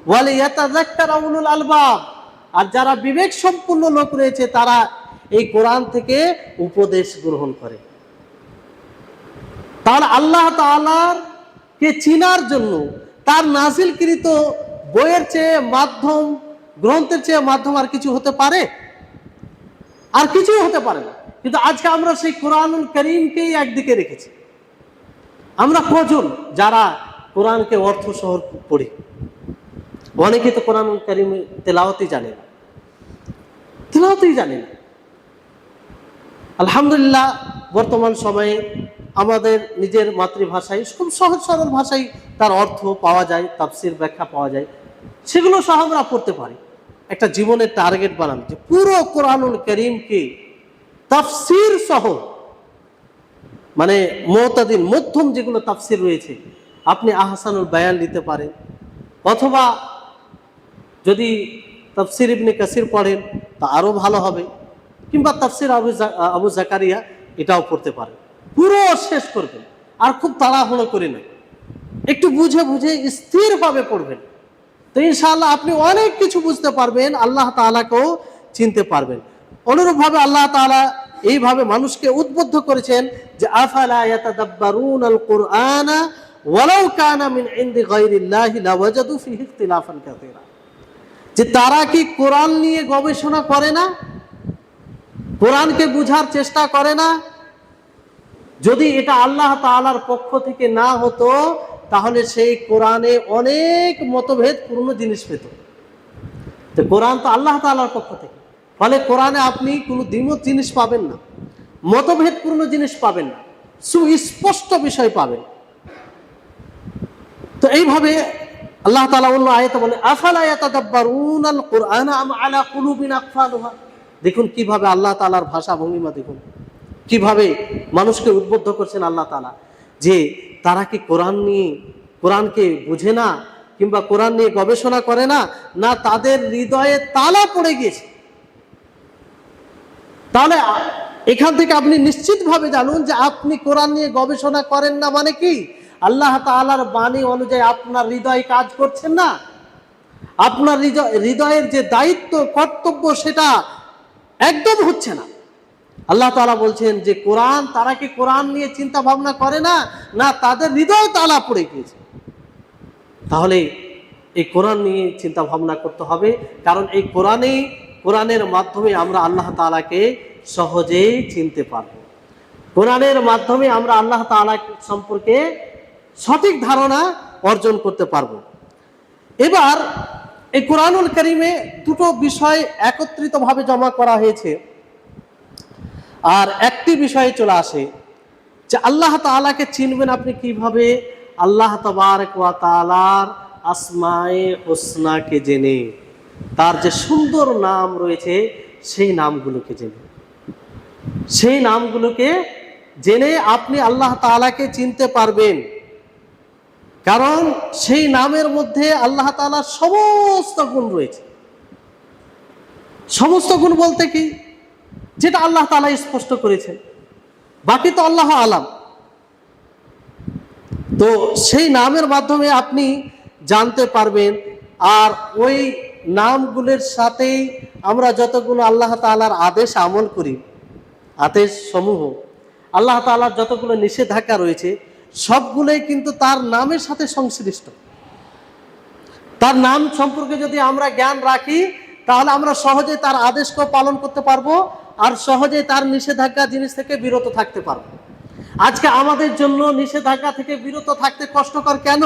ওয়া লিয়াতাযাক্কারা উলুল আলবাব, আর যারা বিবেক সম্পন্ন লোক রয়েছে তারা এই কোরআন থেকে উপদেশ গ্রহণ করে। তাহলে আল্লাহ তাআলার কে চিনার জন্য তার নাজিলকৃত বইয়ের চেয়ে মাধ্যম, গ্রন্থের চেয়ে মাধ্যম আর কিছু হতে পারে? আর কিছুই হতে পারে না। কিন্তু আজকে আমরা সেই কোরআনুল কারীমকেই একদিকে রেখেছি। আমরা কজন যারা কোরআনকে অর্থ সহ পড়ি? অনেকে তো কোরআনুল কারীম তেলাওয়াতই জানে না, তেলাওয়াতই জানে না। আলহামদুলিল্লাহ বর্তমান সময়ে আমাদের নিজের মাতৃভাষায় খুব সহজ সরল ভাষায় তার অর্থ পাওয়া যায়, তাফসীর ব্যাখ্যা পাওয়া যায়, সেগুলো সহ আমরা পড়তে পারি। একটা জীবনের টার্গেট বানান যে পুরো কোরআনুল কারীমকে তাফসীর সহ, মানে মুতাদিল মধ্যম যেগুলো তাফসীর রয়েছে, আপনি আহসানুল বায়ান নিতে পারেন, অথবা যদি তাফসীর ইবনে কাসির পড়েন তা আরো ভালো হবে, কিংবা তাফসীর আবু জাকারিয়া এটাও পড়তে পারেন। পুরো শেষ করবেন, আর খুব তাড়াহুড়ো করে না, একটু বুঝে বুঝে স্থিরভাবে পড়বেন। তো ইনশাআল্লাহ আপনি অনেক কিছু বুঝতে পারবেন, আল্লাহ তাআলাকেও চিনতে পারবেন। অনুরূপভাবে আল্লাহ তাআলা এইভাবে মানুষকে উদ্বুদ্ধ করেছেন যে আফালা ইয়াতাদাব্বারুনাল কুরআনা ওয়ালাউ কানা মিন ইনদি গায়রিল্লাহি লাওয়াজাদু ফীহি ইখতিলাফান কাসীরা, যে তারা কি কোরআন নিয়ে গবেষণা করে না, কোরআনকে বুঝার চেষ্টা করে না? যদি এটা আল্লাহ তাআলার পক্ষ থেকে না হতো তাহলে সেই কোরআনে অনেক মতভেদপূর্ণ জিনিস পেত। তো কোরআন তো আল্লাহ তাআলার পক্ষ থেকে, ফলে কোরআনে আপনি কোনো দ্বিমত জিনিস পাবেন না, মতভেদপূর্ণ জিনিস পাবেন না, সুস্পষ্ট বিষয় পাবেন। তো এইভাবে আল্লাহ তাআলা অন্য আয়াতে বলে, আফালা ইয়াতাদাব্বারুনাল কুরআনা আম আলা কুলুবিন আকফালুহা। দেখুন কিভাবে আল্লাহ তাআলার ভাষা ভঙ্গিমা, দেখুন কিভাবে মানুষকে উদ্বুদ্ধ করছেন আল্লাহ তাআলা, যে তারা কি কোরআনকে বুঝে না, কিংবা কোরআন নিয়ে গবেষণা করে না, না তাদের হৃদয়ে তালা পড়ে গিয়েছে। তাহলে এখান থেকে আপনি নিশ্চিতভাবে জানুন যে আপনি কোরআন নিয়ে গবেষণা করেন না মানে কি, আল্লাহ তাআলার বাণী অনুযায়ী আপনার হৃদয় কাজ করছেন না, আপনার হৃদয়ের যে দায়িত্ব কর্তব্য সেটা একদম হচ্ছে না। আল্লাহ তাআলা বলছেন যে কোরআন, তারা কি কোরআন নিয়ে চিন্তা ভাবনা করে না, না তাদের হৃদয় তালা পড়ে গিয়েছে। তাহলে এই কোরআন নিয়ে চিন্তা ভাবনা করতে হবে, কারণ এই কোরআনের মাধ্যমে আমরা আল্লাহ তাআলাকে সহজেই চিনতে পারব। কোরআনের মাধ্যমে আমরা আল্লাহ তাআলা সম্পর্কে সঠিক ধারণা অর্জন করতে পারব। এবার এই কোরআনুল কারীমে দুটো বিষয় একত্রিতভাবে জমা করা হয়েছে। আর একটি বিষয়ে চলে আসে যে আল্লাহ তাআলাকে চিনবেন আপনি কিভাবে, আল্লাহ তাবারক ওয়া তাআলার আসমায়ে হুসনাকে জেনে, তার যে সুন্দর নাম রয়েছে সেই নামগুলোকে জেনে, সেই নামগুলোকে জেনে আপনি আল্লাহ তাআলাকে চিনতে পারবেন। কারণ সেই নামের মধ্যে আল্লাহ তাআলার সমস্ত গুণ রয়েছে। সমস্ত গুণ বলতে কি, যেটা আল্লাহ তাআলা স্পষ্ট করেছেন, বাকি তো আল্লাহ আলাম। তো সেই নামের মাধ্যমে আপনি জানতে পারবেন। আর ওই নামগুলোর সাথেই আমরা যতগুলো আল্লাহ তাআলার আদেশ আমল করি, আদেশ সমূহ, আল্লাহ তাআলার যতগুলো নিষেধাজ্ঞা রয়েছে সবগুলোই কিন্তু তার নামের সাথে সংশ্লিষ্ট। তার নাম সম্পর্কে যদি আমরা জ্ঞান রাখি তাহলে আমরা সহজে তার আদেশকে পালন করতে পারবো, আর সহজে তার নিষেধাজ্ঞা জিনিস থেকে বিরত থাকতে পারবো। আজকে আমাদের জন্য নিষেধাজ্ঞা থেকে বিরত থাকতে কষ্টকর কেন?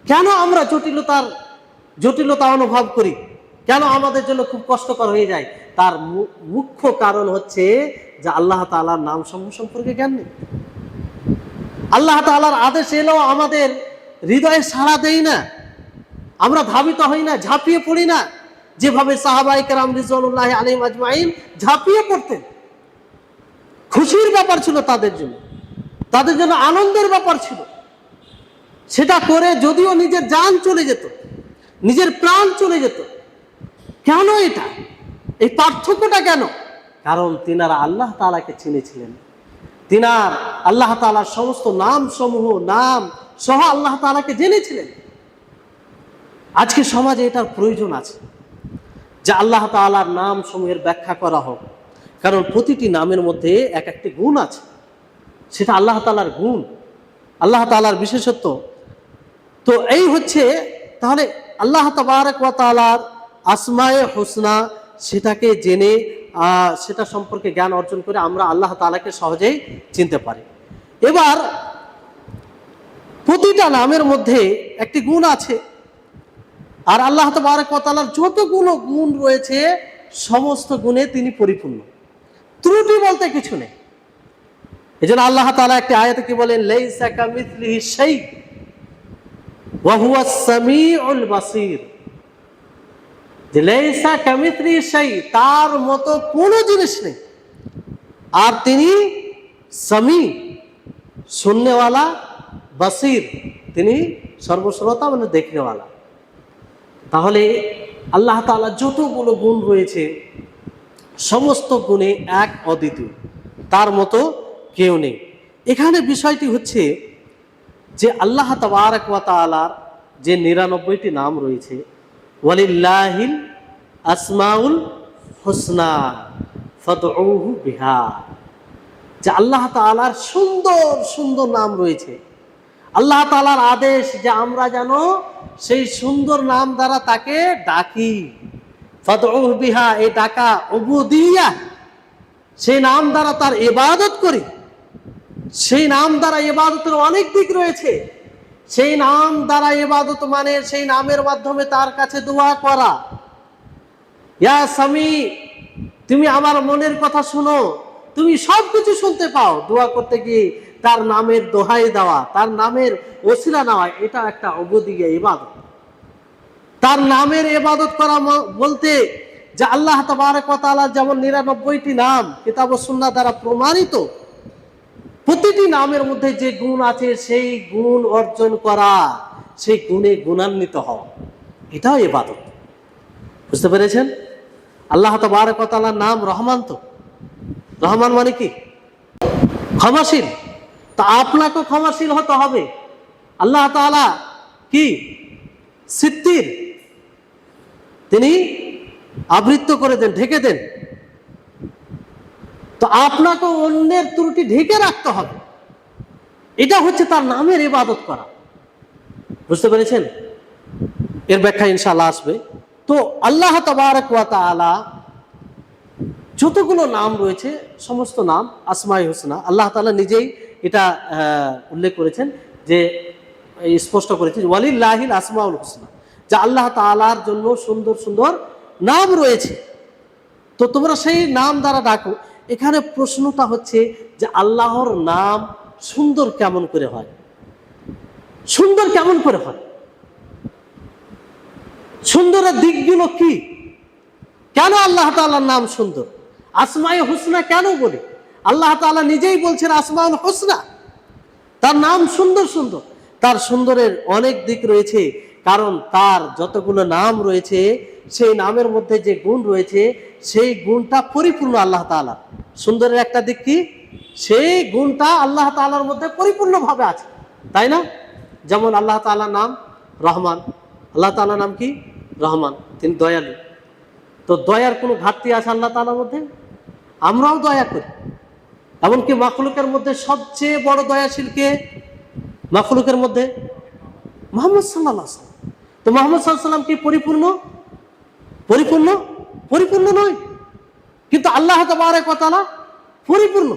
কেন আমরা জটিলতা অনুভব করি? কেন আমাদের জন্য খুব কষ্টকর হয়ে যায়? তার মুখ্য কারণ হচ্ছে যে আল্লাহ তাআলার নাম সমূহ সম্পর্কে জ্ঞান নেই। আল্লাহ তাআলার আদেশ এলেও আমাদের হৃদয়ে সাড়া দেই না, আমরা ধাবিত হই না, ঝাঁপিয়ে পড়ি না, যেভাবে সাহাবায়ে কেরাম রিজওয়ানুল্লাহি আলাইহিম আজমাইন ঝাঁপিয়ে পড়তেন। খুশির ব্যাপার ছিল তাদের জন্য আনন্দের ব্যাপার ছিল। সেটা করে যদিও নিজের জান চলে যেত, নিজের প্রাণ চলে যেত। কেন এটা? এই পার্থক্যটা কেন? কারণ তিনারা আল্লাহ তাআলাকে চিনেছিলেন, তিনার আল্লাহ তাআলার সমস্ত নাম সমূহ, নাম সহ আল্লাহ তাআলাকে জেনেছিলেন। আজকে সমাজে এটার প্রয়োজন আছে যে আল্লাহ তাআলার নাম সমূহের ব্যাখ্যা করা হোক, কারণ প্রতিটি নামের মধ্যে এক একটি গুণ আছে। সেটা আল্লাহ তাআলার গুণ, আল্লাহ তাআলার বিশেষত্ব। তো এই হচ্ছে, তাহলে আল্লাহ তাবারক ওয়া তাআলার আসমায়ে হুসনা সেটাকে জেনে সেটা সম্পর্কে জ্ঞান অর্জন করে আমরা আল্লাহ তাআলাকে সহজেই চিনতে পারি। এবার প্রতিটা নামের মধ্যে একটি গুণ আছে, আর আল্লাহ তাবারক ওয়া তাআলার যতগুলো গুণ রয়েছে সমস্ত গুণে তিনি পরিপূর্ণ, ত্রুটি বলতে কিছু নেই। এজন্য আল্লাহ তাআলা একটি আয়াতে কি বলেন, লাইসা কামিসলিহি শাই ওয়া হুয়াস সামিউল বাসীর। যে লাইসা কামিসলিহি শাই, তার মতো কোনো জিনিস নেই, আর তিনি সামি, শুননেওয়ালা, বাসীর, তিনি সর্বশ্রোতা মানে দেখনেওয়ালা। তাহলে আল্লাহ তাআলা যতগুলো গুণ রয়েছে সমস্ত গুণে এক অদ্বিতীয়, তার মতো কেউ নেই। এখানে বিষয়টি হচ্ছে যে আল্লাহ তাবারক ওয়া তাআলার যে 99টি নাম রয়েছে, ওয়ালিল্লাহিল আসমাউল হুসনা ফাদউহু বিহা, যে আল্লাহ তাআলার সুন্দর সুন্দর নাম রয়েছে। আল্লাহ তাআলার আদেশ যে আমরা যেন সেই সুন্দর নাম দ্বারা তাকে ডাকি। ফাদউহু বিহা, এই ডাকা উবুদিয়া, সেই নাম দ্বারা তার ইবাদত করি। সেই নাম দ্বারা ইবাদতের অনেক দিক রয়েছে। সেই নাম দ্বারা ইবাদত মানে সেই নামের মাধ্যমে তার কাছে দোয়া করা। ইয়া সামি, তুমি আমার মনের কথা শুনো, তুমি সবকিছু শুনতে পাও। দোয়া করতে গিয়ে তার নামের দোহাই দেওয়া, তার নামের ওসিলা নেওয়া, এটা একটা উবুদিয়া, ইবাদত। তার নামের ইবাদত করা বলতে যে আল্লাহ তাবারক ওয়া তাআলা যেমন 99টি নাম কিতাব ও সুন্নাহ দ্বারা প্রমাণিত, প্রতিটি নামের মধ্যে যে গুণ আছে সেই গুণ অর্জন করা, সেই গুণে গুণান্বিত হওয়া, এটাও ইবাদত। বুঝতে পেরেছেন? আল্লাহ তাবারক ওয়া তাআলার নাম রহমান, তো রহমান মানে কি? ক্ষমাশীল। তা আপনাকে ক্ষমাশীল হতে হবে। আল্লাহ তাআলা কি? সিত্তির, তিনি আবৃত্ত করে দেন, ঢেকে দেন। তো আপনাকে অন্যের ত্রুটি ঢেকে রাখতে হবে। এটা হচ্ছে তার নামের ইবাদত করা। বুঝতে পেরেছেন? এর ব্যাখ্যা ইনশাআল্লাহ আসবে। তো আল্লাহ তাবারক ওয়া তাআলা যতগুলো নাম রয়েছে, সমস্ত নাম আসমায়ে হুসনা, আল্লাহ তাআলা নিজেই এটা উল্লেখ করেছেন, যে স্পষ্ট করেছেন ওয়ালিল্লাহিল আসমাউল হুসনা, যে আল্লাহ তাআলার জন্য সুন্দর সুন্দর নাম রয়েছে। তো তোমরা সেই নাম দ্বারা ডাকো। এখানে প্রশ্নটা হচ্ছে যে আল্লাহর নাম সুন্দর কেমন করে হয়? সুন্দর কেমন করে হয়? সুন্দরের দিকগুলো কি? কেন আল্লাহ তাআলার নাম সুন্দর? আসমায়ে হুসনা কেন বলি? আল্লাহ তাআলা নিজেই বলছেন আসমাউল হুসনা, তার নাম সুন্দর সুন্দর। তার সুন্দরের অনেক দিক রয়েছে, কারণ তার যতগুলো নাম রয়েছে সেই নামের মধ্যে যে গুণ রয়েছে সেই গুণটা পরিপূর্ণ আল্লাহ তাআলা। সুন্দরের একটা দিক কি? সেই গুণটা আল্লাহ তাআলার মধ্যে পরিপূর্ণভাবে আছে, তাই না? যেমন আল্লাহ তাআলার নাম রহমান। আল্লাহ তাআলার নাম কি? রহমান, তিনি দয়ালু। তো দয়ার কোনো ঘাটতি আছে আল্লাহ তাআলার মধ্যে? আমরাও দয়া করি। এমনকি মাখলুকের মধ্যে সবচেয়ে বড় দয়াশীল কে? মাখলুকের মধ্যে মুহাম্মদ সাল্লাল্লাহু আলাইহি ওয়াসাল্লাম। তো মুহাম্মদ সাল্লাল্লাহু আলাইহি ওয়াসাল্লাম কি পরিপূর্ণ? পরিপূর্ণ? পরিপূর্ণ নয়, কিন্তু আল্লাহ তাবারক ওয়া তাআলা পরিপূর্ণ।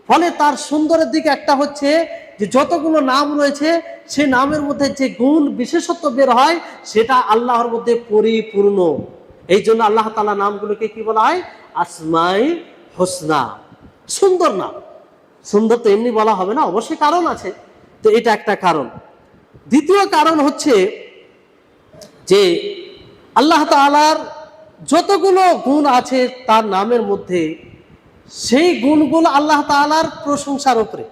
ফলে তার সুন্দরের দিকে একটা হচ্ছে যে যতগুলো নাম রয়েছে সেই নামের মধ্যে যে গুণ বিশেষত্ব বের হয় সেটা আল্লাহর মধ্যে পরিপূর্ণ। এই জন্য আল্লাহ তাআলা নামগুলোকে কি বলা হয়? আসমায়ে হুসনা, সুন্দর নাম। সুন্দর তো এমনি বলা হবে না, অবশ্যই কারণ আছে। তো এটা একটা কারণ। দ্বিতীয় কারণ হচ্ছে যে আল্লাহ তাআলার যতগুলো গুণ আছে তার নামের মধ্যে, সেই গুণগুলো আল্লাহ তাআলার প্রশংসার উপরে,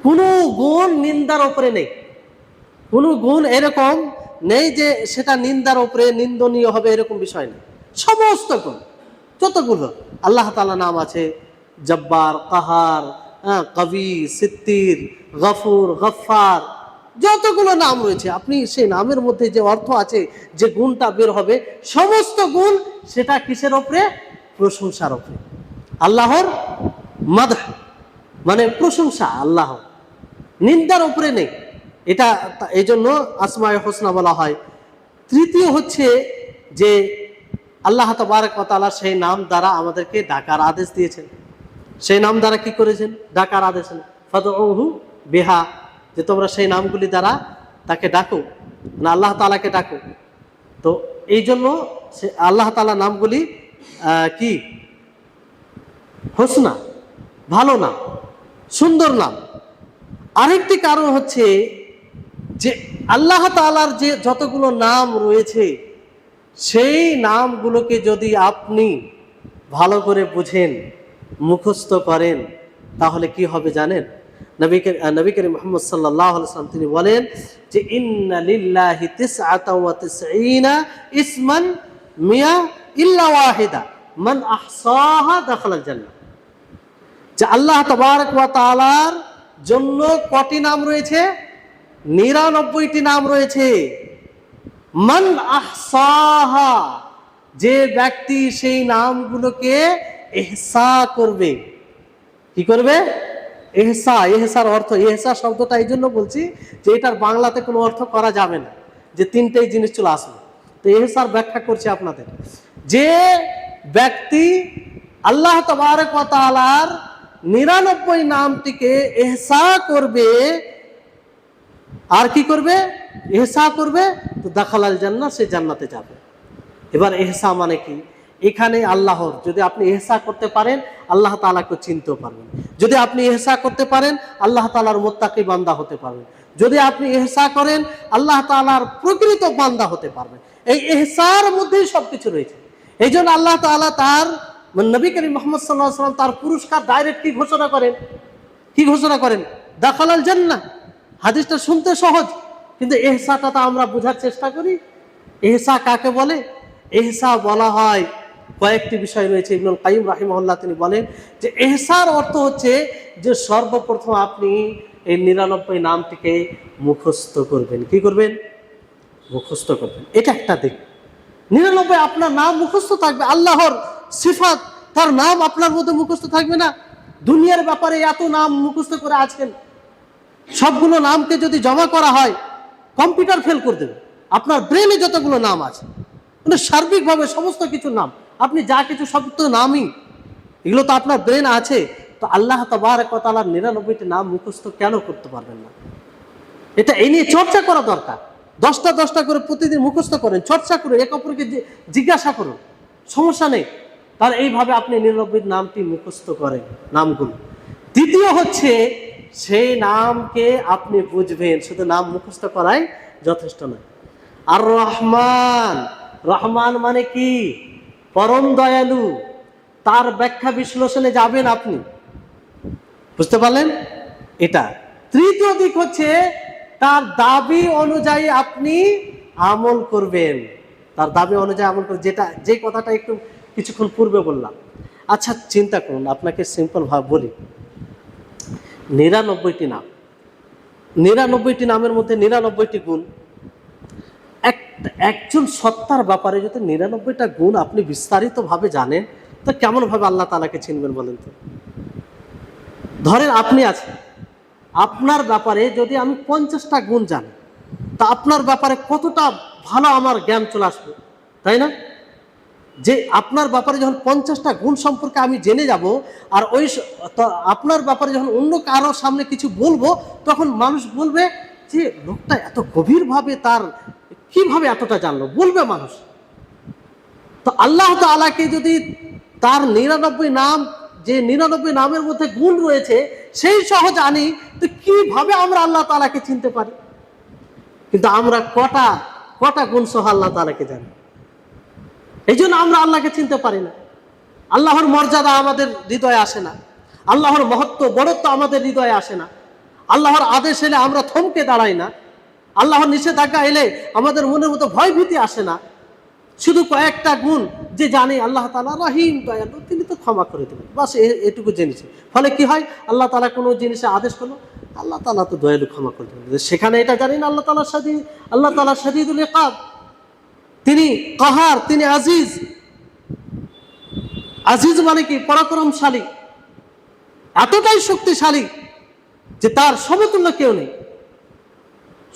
কোনো গুণ নিন্দার উপরে নেই। কোনো গুণ এরকম নেই যে সেটা নিন্দার উপরে, নিন্দনীয় হবে, এরকম বিষয় নেই। সমস্ত গুণ যতগুলো আল্লাহ তাআলা নাম আছে, জব্বার, কাহার, কবি, সিত্তির, গফুর, গফফার, যতগুলো নাম রয়েছে, আপনি সেই নামের মধ্যে যে অর্থ আছে, যে গুণটা বের হবে, সমস্ত গুণ সেটা কিসের উপরে? প্রশংসার উপরে। আল্লাহর মাদহ মানে প্রশংসা, আল্লাহ নিন্দার উপরে নেই। এটা এই জন্য আসমায়ে হুসনা বলা হয়। তৃতীয় হচ্ছে যে আল্লাহ তাবারক ওয়া তাআলা সেই নাম দ্বারা আমাদেরকে ডাকার আদেশ দিয়েছেন। সেই নাম দ্বারা কি করেছেন? ডাকার আদেশ। ফাদউহু বিহা, যে তোমরা সেই নামগুলি দ্বারা তাকে ডাকো, না আল্লাহ তাআলাকে ডাকো। তো এই জন্য আল্লাহ তাআলা নামগুলি কি? হুসনা, ভালো নাম, সুন্দর নাম। আরেকটি কারণ হচ্ছে যে আল্লাহ তাআলার যে যতগুলো নাম রয়েছে সেই নামগুলোকে যদি আপনি ভালো করে বুঝেন, মুখস্থ করেন, তাহলে কি হবে জানেন? নবী করিম মুহাম্মদ সাল্লাল্লাহু আলাইহি ওয়াসাল্লাম তিনি বলেন যে ইন্না লিল্লাহি তিসআতা ওয়া তিসঈনা ইসমান মিয়া ইল্লা ওয়াহিদা মান আহসাহা দাখালাল জান্নাহ। যে আল্লাহ তাবারক ওয়া তাআলার জন্য কটি নাম রয়েছে? 99টি নাম রয়েছে। মান আহসাহা, যে ব্যক্তি সেই নামগুলোকে ইহসা করবে। কি করবে? ইহসা। ইহসার অর্থ, ইহসা শব্দটা এই জন্য বলছি যে এটার বাংলাতে কোনো অর্থ করা যাবে না, যে তিনটেই জিনিস চলে আসবে। তো ইহসার ব্যাখ্যা করছি আপনাদের। যে ব্যক্তি আল্লাহ তাবারক ওয়া তাআলার 99 নামটিকে ইহসা করবে, আর কি করবে? ইহসা করবে, তো দাখালাল জান্নাহ, সে জান্নাতে যাবে। এবার ইহসা মানে কি? এখানে আল্লাহর, যদি আপনি ইহসা করতে পারেন আল্লাহ তাআলাকে চিনতে পারবেন। যদি আপনি ইহসা করতে পারেন আল্লাহ তাআলার মুত্তাকি বান্দা হতে পারবেন। যদি আপনি ইহসা করেন আল্লাহ তাআলার প্রকৃত বান্দা হতে পারবেন। এই ইহসার মধ্যেই সবকিছু রয়েছে। এই জন্য আল্লাহ তাআলা তার নবী করিম মুহাম্মদ সাল্লাল্লাহু আলাইহি ওয়াসাল্লাম তার পুরস্কার ডাইরেক্ট কি ঘোষণা করেন? কি ঘোষণা করেন? দাখালাল জান্নাহ। হাদিসটা শুনতে সহজ, কিন্তু ইহসাটা তো আমরা বোঝার চেষ্টা করি। ইহসা কাকে বলে? ইহসা বলা হয় কয়েকটি বিষয় রয়েছে। ইবনুল কাইয়িম রাহিমাহুল্লাহ তিনি বলেন যে ইহসার অর্থ হচ্ছে যে সর্বপ্রথম আপনি এই 99 নামটিকে মুখস্থ করবেন। কি করবেন? মুখস্থ করবেন। এটা একটা দিক। 99 আপনার নাম মুখস্থ থাকবে, আল্লাহর সিফাত, তার নাম আপনার মধ্যে মুখস্থ থাকবে না। দুনিয়ার ব্যাপারে এত নাম মুখস্থ করে আছেন, সবগুলো নামকে যদি জমা করা হয় কম্পিউটার ফেল করে দেবে। আপনার ব্রেনে যতগুলো নাম আছে, মানে সার্বিকভাবে সমস্ত কিছু নাম, আপনি যা কিছু সব তো নামই, এগুলো তো আপনার ব্রেন আছে। তো আল্লাহ তাবারক ওয়া তাআলার 99টি নাম মুখস্থ কেন করতে পারবেন না? এটা এই নিয়ে চর্চা করা দরকার। 10টা করে প্রতিদিন মুখস্থ করেন, চর্চা করে এক অপরকে জিজ্ঞাসা করুন, সমস্যা নেই। তাহলে এইভাবে আপনি 99 নামটি মুখস্থ করেন, নামগুলো। দ্বিতীয় হচ্ছে সেই নামকে আপনি বুঝবেন, শুধু নাম মুখস্থ করাই যথেষ্ট নয়। আর রহমান, রহমান মানে কি? পরম দয়ালু। তার ব্যাখ্যা বিশ্লেষণে যাবেন আপনি, বুঝতে পারলেন? এটা। তৃতীয় দিক হচ্ছে তার দাবি অনুযায়ী আপনি আমল করবেন, তার দাবি অনুযায়ী আমল করবেন, যে কথাটা একটু কিছুক্ষণ পূর্বে বললাম। আচ্ছা চিন্তা করুন, আপনাকে সিম্পল ভাবে বলি, 99টি নাম, 99টি নামের মধ্যে 99টি গুণ। একজন সত্তার ব্যাপারে যদি 99টা গুণ আপনি বিস্তারিত ভাবে জানেন, তো কেমন ভাবে আল্লাহ তাআলাকে চিনবেন বলেন তো? ধরেন আপনি আছেন, আপনার ব্যাপারে যদি আমি 50টা গুণ জানি, তা আপনার ব্যাপারে কতটা ভালো আমার জ্ঞান চলে আসবে, তাই না? যে আপনার ব্যাপারে যখন 50টা গুণ সম্পর্কে আমি জেনে যাব, আর ওই আপনার ব্যাপারে যখন অন্য কারো সামনে কিছু বলবো, তখন মানুষ বলবে যে লোকটা এত গভীরভাবে, তার কিভাবে এতটা জানলো, বলবে মানুষ। তো আল্লাহ তাআলাকে যদি তার 99 নাম, যে 99 নামের মধ্যে গুণ রয়েছে সেই সহ জানি, তো কিভাবে আমরা আল্লাহ তাআলাকে চিনতে পারি? কিন্তু আমরা কটা গুণ সহ আল্লাহ তাআলাকে জানি, এই জন্য আমরা আল্লাহকে চিনতে পারি না। আল্লাহর মর্যাদা আমাদের হৃদয়ে আসে না, আল্লাহর মহত্ব বড়ত্ব আমাদের হৃদয়ে আসে না, আল্লাহর আদেশ এলে আমরা থমকে দাঁড়াই না, আল্লাহর নিষেধাজ্ঞা এলে আমাদের মনের মতো ভয় ভীতি আসে না। শুধু কয়েকটা গুণ যে জানি, আল্লাহ তাআলা রহিম, দয়ালু, তিনি তো ক্ষমা করে দেবেন, বাস এটুকু জেনেছি। ফলে কি হয়, আল্লাহ তাআলা কোনো জিনিসে আদেশ করলো, আল্লাহ তাআলা তো দয়ালু, ক্ষমা করে দেবেন। সেখানে এটা জানি না আল্লাহ তাআলা শাদীদুল ইকাব, তিনি কাহার, তিনি আজিজ। আজিজ মানে কি? পরাক্রমশালী, এতটাই শক্তিশালী যে তার সমতুল্য কেউ নেই।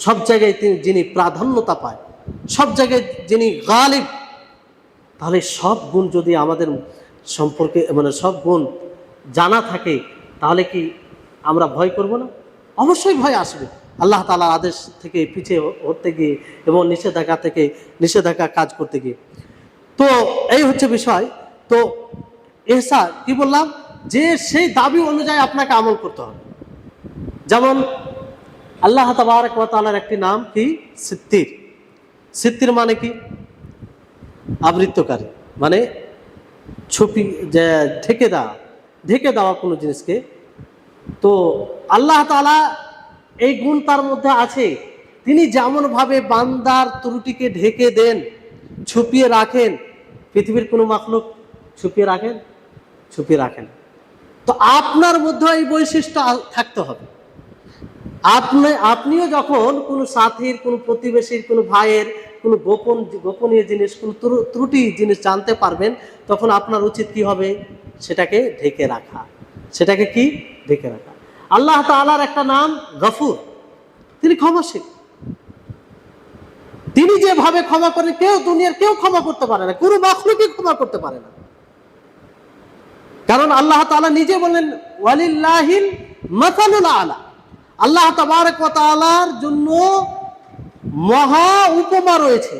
সব জায়গায় যিনি প্রাধান্যতা পায়, সব জায়গায় যিনি গালিব। তাহলে সব গুণ যদি আমাদের সম্পর্কে, মানে সব গুণ জানা থাকে, তাহলে কি আমরা ভয় করব না? অবশ্যই ভয় আসবে, আল্লাহ তাআলার আদেশ থেকে পিছিয়ে হতে গিয়ে এবং নিষেধাজ্ঞা কাজ করতে গিয়ে। তো এই হচ্ছে বিষয়। তো ইহসান কি বললাম, যে সেই দাবি অনুযায়ী আপনাকে আমল করতে হবে। যেমন আল্লাহ তাবারক ওয়া তাআলার একটি নাম কি? সিত্তির। সিত্তির মানে কি? আবৃত্তকারী, মানে ছবি যে ঢেকে দেওয়া কোনো জিনিসকে। তো আল্লাহ তাআলা এই গুণ তার মধ্যে আছে, তিনি যেমন ভাবে বান্দার ত্রুটিকে ঢেকে দেন, ছুপিয়ে রাখেন, পৃথিবীর কোনো মাখলুক ছুপিয়ে রাখেন। তো আপনার মধ্যে এই বৈশিষ্ট্য থাকতে হবে। আপনিও যখন কোনো সাথীর, কোনো প্রতিবেশীর, কোনো ভাইয়ের কোনো গোপনীয় জিনিস, কোনো ত্রুটি জিনিস জানতে পারবেন, তখন আপনার উচিত কি হবে? সেটাকে ঢেকে রাখা। আল্লাহ তাআলার একটা নাম গফুর, তিনি ক্ষমাশীল। তিনি যেভাবে ক্ষমা করেন, দুনিয়ার কেউ ক্ষমা করতে পারে না, কোনো মাখলুকই ক্ষমা করতে পারে না। কারণ আল্লাহ তাআলা নিজে বললেন ওয়ালিল্লাহিল মাসালুল আলা, আল্লাহ তাবারক ওয়া তাআলার জন্য মহা উপমা রয়েছে,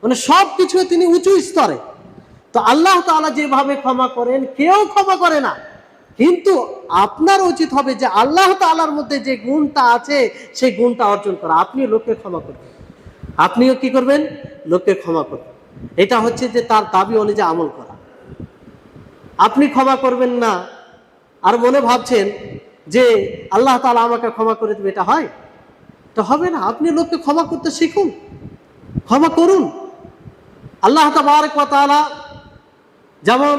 মানে সবকিছু তিনি উঁচু স্তরে। তো আল্লাহ তাআলা যেভাবে ক্ষমা করেন, কেউ ক্ষমা করে না। কিন্তু আপনার উচিত হবে যে আল্লাহ তাআলার মধ্যে যে গুণটা আছে সেই গুণটা অর্জন করা। আপনিও লোককে ক্ষমা করবেন, আপনিও কি করবেন? লোককে ক্ষমা করবেন। এটা হচ্ছে যে তার দাবি অনুযায়ী আমল করা। আপনি ক্ষমা করবেন না আর মনে ভাবছেন যে আল্লাহ তাআলা আমাকে ক্ষমা করে দেবে, এটা হয়? এটা হবে না। আপনি লোককে ক্ষমা করতে শিখুন, ক্ষমা করুন। আল্লাহ তাবারক ওয়া তাআলা যেমন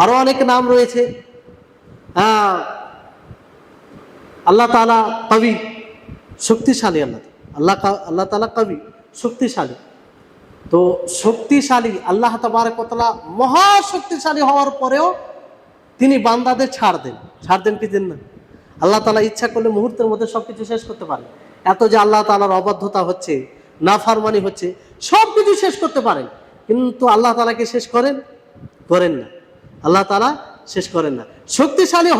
আরো অনেক নাম রয়েছে। আল্লাহ তাআলা কবি, শক্তিশালী। আল্লাহ তাআলা কবি, শক্তিশালী। তো শক্তিশালী আল্লাহ তাবারক ওয়া তাআলা মহা শক্তিশালী হওয়ার পরেও তিনি বান্দাদের ছাড় দেন কি দেন না? আল্লাহ তাআলা ইচ্ছা করলে মুহূর্তের মধ্যে সবকিছু শেষ করতে পারেন। এত যে আল্লাহ তাআলার অবাধ্যতা হচ্ছে, নাফরমানি হচ্ছে, সবকিছু শেষ করতে পারেন, কিন্তু আল্লাহ তাআলাকে শেষ করেন না। আল্লাহ তাআলা শেষ করেন না। শক্তিশালী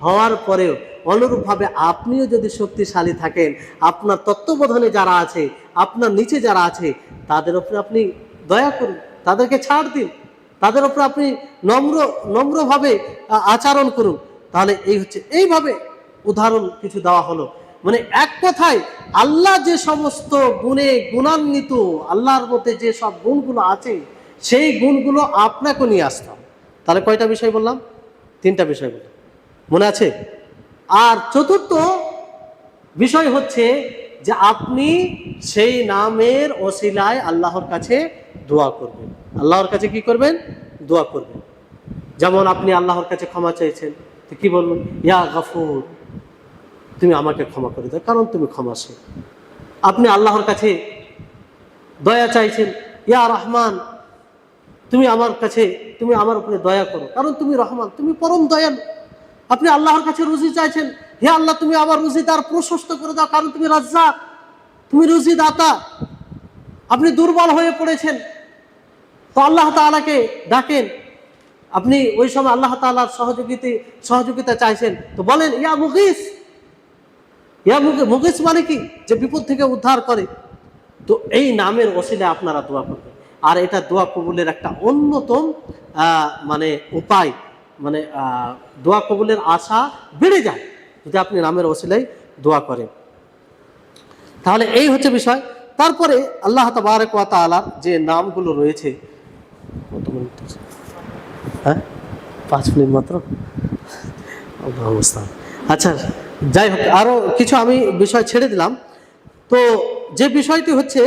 হওয়ার পরেও অনুরূপভাবে আপনিও যদি শক্তিশালী থাকেন, আপনার তত্ত্বাবধানে যারা আছে, আপনার নিচে যারা আছে, তাদের উপরে আপনি দয়া করুন, তাদেরকে ছাড় দিন, তাদের উপরে আপনি নম্রভাবে আচরণ করুন। তাহলে এই হচ্ছে, এইভাবে উদাহরণ কিছু দেওয়া হলো। মানে এক কথায় আল্লাহ যে সমস্ত গুণে গুণান্বিত, আল্লাহর মধ্যে যে সব গুণগুলো আছে, সেই গুণগুলো আপনাকে নিয়ে আসতাম। তাহলে কয়টা বিষয় বললাম? 3টা বিষয় বললাম, মনে আছে? আর চতুর্থ বিষয় হচ্ছে যে আপনি সেই নামের ওসিলায় আল্লাহর কাছে দোয়া করবেন। আল্লাহর কাছে কি করবেন? দোয়া করবেন। যেমন আপনি আল্লাহর কাছে ক্ষমা চাইছেন, তো কি বলবেন? ইয়া গফুর, তুমি আমাকে ক্ষমা করে দাও, কারণ তুমি ক্ষমাশীল। আপনি আল্লাহর কাছে দয়া চাইছেন, ইয়া রহমান, তুমি আমার উপরে দয়া করো, কারণ তুমি রহমান, তুমি পরম দয়ালু। আপনি আল্লাহর কাছে রুজি চাইছেন, হে আল্লাহ, তুমি আমার রুজিদার প্রশস্ত করে দাও, কারণ তুমি রাজ্জাক, তুমি রুজি দাতা। আপনি দুর্বল হয়ে পড়েছেন, তো আল্লাহ তাআলাকে ডাকেন। আপনি ওই সময় আল্লাহ তাআলার সহযোগিতা চাইছেন, তো বলেন ইয়া মুগীস। মুগীস মানে কি? যে বিপদ থেকে উদ্ধার করে। তো এই নামের ওসিলায় আপনারা দোয়া করবেন। আর এটা দোয়া কবুলের একটা অন্যতম মানে উপায়, মানে দোয়া কবুলের আশা বেড়ে যায় যদি আপনি নামের ওসিলায় দোয়া করেন। তাহলে এই হচ্ছে বিষয়। তারপরে আল্লাহ তাবারক ওয়া তাআলার যে নামগুলো রয়েছে, কত মিনিট? হ্যাঁ, 5 মিনিট মাত্র। আচ্ছা, যাই হোক, আরো কিছু আমি বিষয় ছেড়ে দিলাম। তো যে বিষয়টি হচ্ছে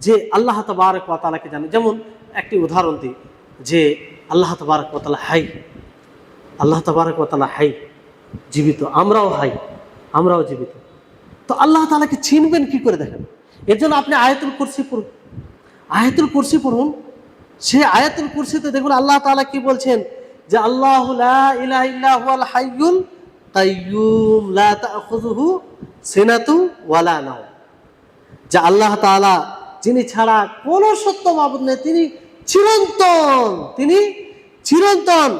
যে আল্লাহ তাবারক ওয়া তাআলাকে জানি। যেমন একটি উদাহরণ দিই, যে আল্লাহ তাবারক ওয়া তাআলা হাই। আল্লাহ তাবারক ওয়া তাআলা হাই, জীবিত। আমরাও জীবিত। তো আল্লাহ তাআলাকে চিনবেন কি করে? দেখেন, এর জন্য আপনি আয়াতুল কুরসি পড়ুন। সেই আয়াতুল কুরসিতে দেখুন আল্লাহ তাআলা কি বলছেন, যে আল্লাহু লা ইলাহা ইল্লা হুয়াল হাইয়ুল কাইয়্যুম লা তাখুযুহু সিনাতু ওয়ালা নাওম। যে আল্লাহ তাআলা, যিনি ছাড়া কোন সত্য মাবুদ নেই, তিনি চিরন্তন।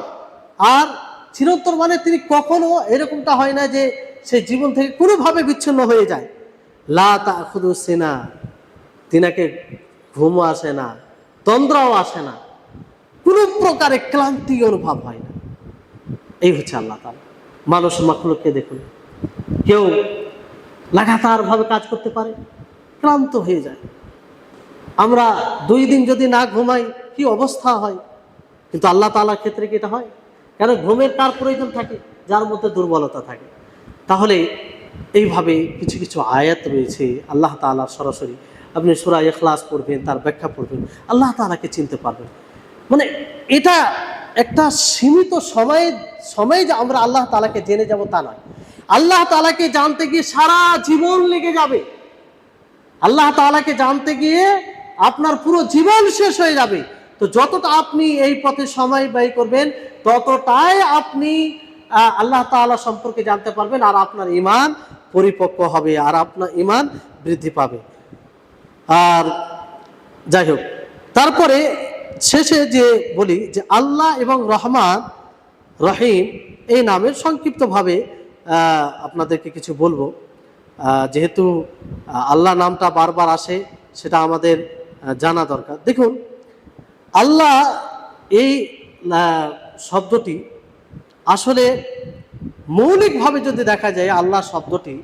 আর চিরন্তন মানে তিনি কখনো এরকমটা হয় না যে সে জীবন থেকে কোনোভাবে বিচ্ছিন্ন হয়ে যায়। লা তাখুযু সিনা, তিনাকে ঘুমও আসে না, তন্দ্রাও আসে না, কোনো প্রকারে ক্লান্তি অনুভব হয় না। এই হচ্ছে আল্লাহ তাআলা। মানুষ মাখলুককে দেখুন, কেউ লাগাতার ভাবে কাজ করতে পারে, ক্লান্ত হয়ে যায়। আমরা 2 দিন যদি না ঘুমাই কি অবস্থা হয়, কিন্তু আল্লাহ তাআলার ক্ষেত্রে কি এটা হয়? কারণ ঘুমের কার প্রয়োজন থাকে? যার মধ্যে দুর্বলতা থাকে। তাহলে এইভাবে কিছু কিছু আয়াত রয়েছে আল্লাহ তাআলার সরাসরি। আপনি সূরা ইখলাস পড়বেন, তার ব্যাখ্যা পড়বেন, আল্লাহ তাআলাকে চিনতে পারবেন। মানে এটা একটা সীমিত সময়ে যে আমরা আল্লাহ তাআলাকে জেনে যাব তা নয়। আল্লাহ তাআলাকে জানতে গিয়ে সারা জীবন লেগে যাবে। আল্লাহ তাআলাকে জানতে গিয়ে আপনার পুরো জীবন শেষ হয়ে যাবে। তো যতটা আপনি এই পথে সময় ব্যয় করবেন, ততটাই আপনি আল্লাহ তাআলা সম্পর্কে জানতে পারবেন, আর আপনার ঈমান পরিপক্ক হবে, আর আপনার ঈমান বৃদ্ধি পাবে। আর যাই হোক, তারপরে শেষে যে বলি যে আল্লাহ এবং রহমান রহিম এই নামের সংক্ষিপ্তভাবে আপনাদেরকে কিছু বলবো। যেহেতু আল্লাহ নামটা বারবার আসে, সেটা আমাদের জানা দরকার। দেখুন, আল্লাহ এই শব্দটি আসলে মৌলিকভাবে যদি দেখা যায়, আল্লাহ শব্দটি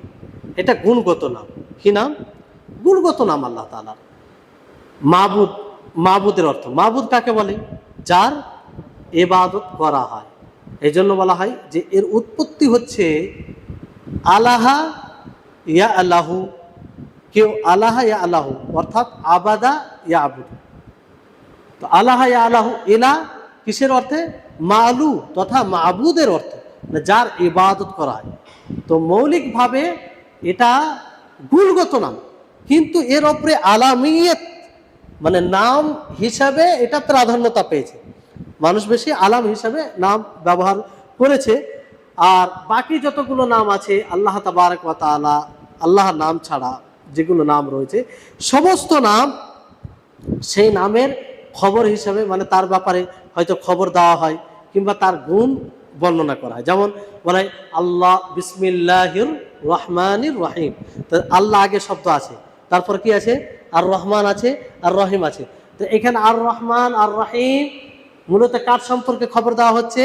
এটা গুণগত নাম। কি নাম? গুণগত নাম আল্লাহ তাআলার। মাবুদের অর্থ, মাবুদ কাকে বলে? যার ইবাদত করা হয়। এই জন্য বলা হয় যে এর উৎপত্তি হচ্ছে আলাহা ইয়া আল্লাহু, কেউ আলাহা ইয়া আল্লাহু, অর্থাৎ আবাদা ইয়া আবুদ। তো আলাহা ইয়া আলাহু, ইলা কিসের অর্থে? মালু তথা মাবুদের অর্থে, মানে যার ইবাদত করা হয়। তো মৌলিকভাবে এটা গুণগত নাম, কিন্তু এর ওপরে আলামিয়ত মানে নাম হিসাবে এটা প্রাধান্যতা পেয়েছে। মানুষ বেশি আলাম হিসাবে নাম ব্যবহার করেছে। আর বাকি যতগুলো নাম আছে আল্লাহ তাবারক ওয়া তাআলা, আল্লাহর নাম ছাড়া যেগুলো নাম রয়েছে সমস্ত নাম সেই নামের খবর হিসাবে, মানে তার ব্যাপারে হয়তো খবর দেওয়া হয় কিংবা তার গুণ বর্ণনা করা হয়। যেমন বলা হয় আল্লাহ বিসমিল্লাহির রহমানির রহিম, তো আল্লাহ আগে শব্দ আছে, তারপর কি আছে? আর রহমান আছে, আর রহিম আছে। তো এখানে আর রহমান আর রহিম মূলত কার সম্পর্কে খবর দেওয়া হচ্ছে?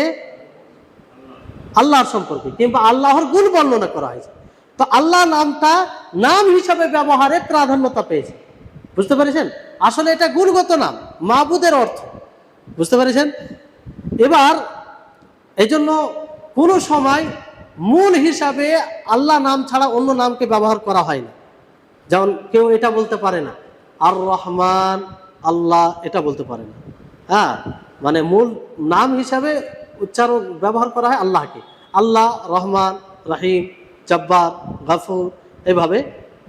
আল্লাহর সম্পর্কে, কিংবা আল্লাহর গুণ বর্ণনা করা হয়েছে। তো আল্লাহ নামটা নাম হিসাবে ব্যবহারে প্রাধান্যতা পেয়েছে। বুঝতে পেরেছেন? আসলে এটা গুণগত নাম, মাবুদের অর্থ। বুঝতে পেরেছেন? এবার এই জন্য কোনো সময় মূল হিসাবে আল্লাহ নাম ছাড়া অন্য নামকে ব্যবহার করা হয় না। যেমন কেউ এটা বলতে পারে না আর রহমান আল্লাহ, এটা বলতে পারে না। হ্যাঁ, মানে মূল নাম হিসাবে উচ্চারণ ব্যবহার করা হয় আল্লাহকে। আল্লাহ, রহমান, রহিম, জব্বার, গফুর এভাবে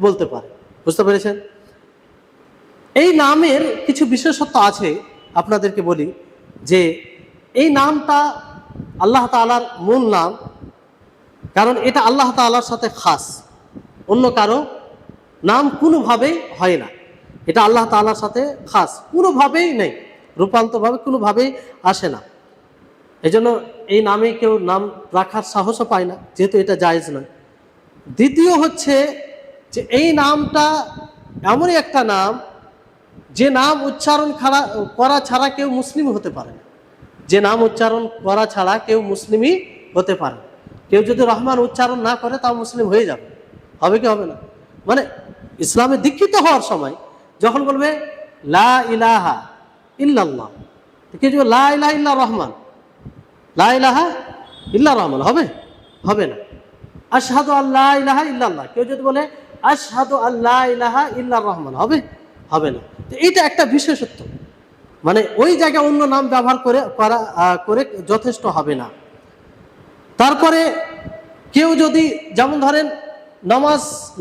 বলতে পারে। বুঝতে পেরেছেন? এই নামের কিছু বিশেষত্ব আছে, আপনাদেরকে বলি যে এই নামটা আল্লাহ তাআলার মূল নাম, কারণ এটা আল্লাহ তাআলার সাথে খাস, অন্য কারো নাম কোনোভাবেই হয় না। এটা আল্লাহ তাআলার সাথে খাস, কোনোভাবেই নেই, রূপান্তরভাবে কোনোভাবেই আসে না। এই জন্য এই নামে কেউ নাম রাখার সাহসও পায় না, যেহেতু এটা জায়েজ নয়। দ্বিতীয় হচ্ছে যে এই নামটা এমনই একটা নাম যে নাম উচ্চারণ করা ছাড়া কেউ মুসলিম হতে পারে না। যে নাম উচ্চারণ করা ছাড়া কেউ মুসলিমই হতে পারে না। কেউ যদি রহমান উচ্চারণ না করে তাও মুসলিম হয়ে যাবে, হবে কি হবে না? মানে ইসলামে দীক্ষিত হওয়ার সময় যখন বলবে লা ইলাহা ইল্লাল্লাহ, কেউ যদি লা ইলাহা ইল্লা রহমান, লা ইলাহা ইল্লা রহমান হবে? হবে না। আশহাদু আল্লা ইলাহা ইল্লাল্লাহ, কেউ যদি বলে আশহাদু আল্লা ইলাহা ইল্লা রহমান, হবে? হবে না। তো এটা একটা বিশেষত্ব, মানে ওই জায়গায় অন্য নাম ব্যবহার করে যথেষ্ট হবে না। তারপরে কেউ যদি, যেমন ধরেন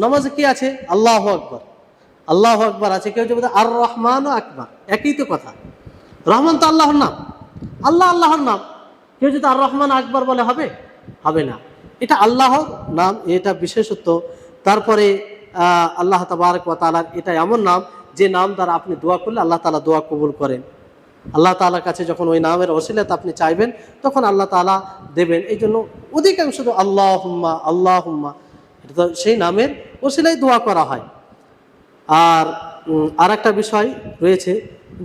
নামাজে কি আছে? আল্লাহু আকবার, আল্লাহু আকবার আছে। কেউ যদি আর রহমান আকবার, একই তো কথা। রহমান তো আল্লাহর নাম, আল্লাহ আল্লাহর নাম। কেউ যদি আর রহমান আকবার বলে, হবে? হবে না। এটা আল্লাহর নাম, এটা বিশেষত্ব। তারপরে আল্লাহ তাবারক ওয়া তাআলার এটা এমন নাম যে নাম দ্বারা আপনি দোয়া করলে আল্লাহ তাআলা দোয়া কবুল করেন। আল্লাহ তাআলার কাছে যখন ওই নামের ওসিলাতে আপনি চাইবেন তখন আল্লাহ তাআলা দেবেন। এই জন্য অধিকাংশ তো আল্লাহুম্মা আল্লাহুম্মা, এটা তো সেই নামের ওসিলায় দোয়া করা হয়। আর একটা বিষয় রয়েছে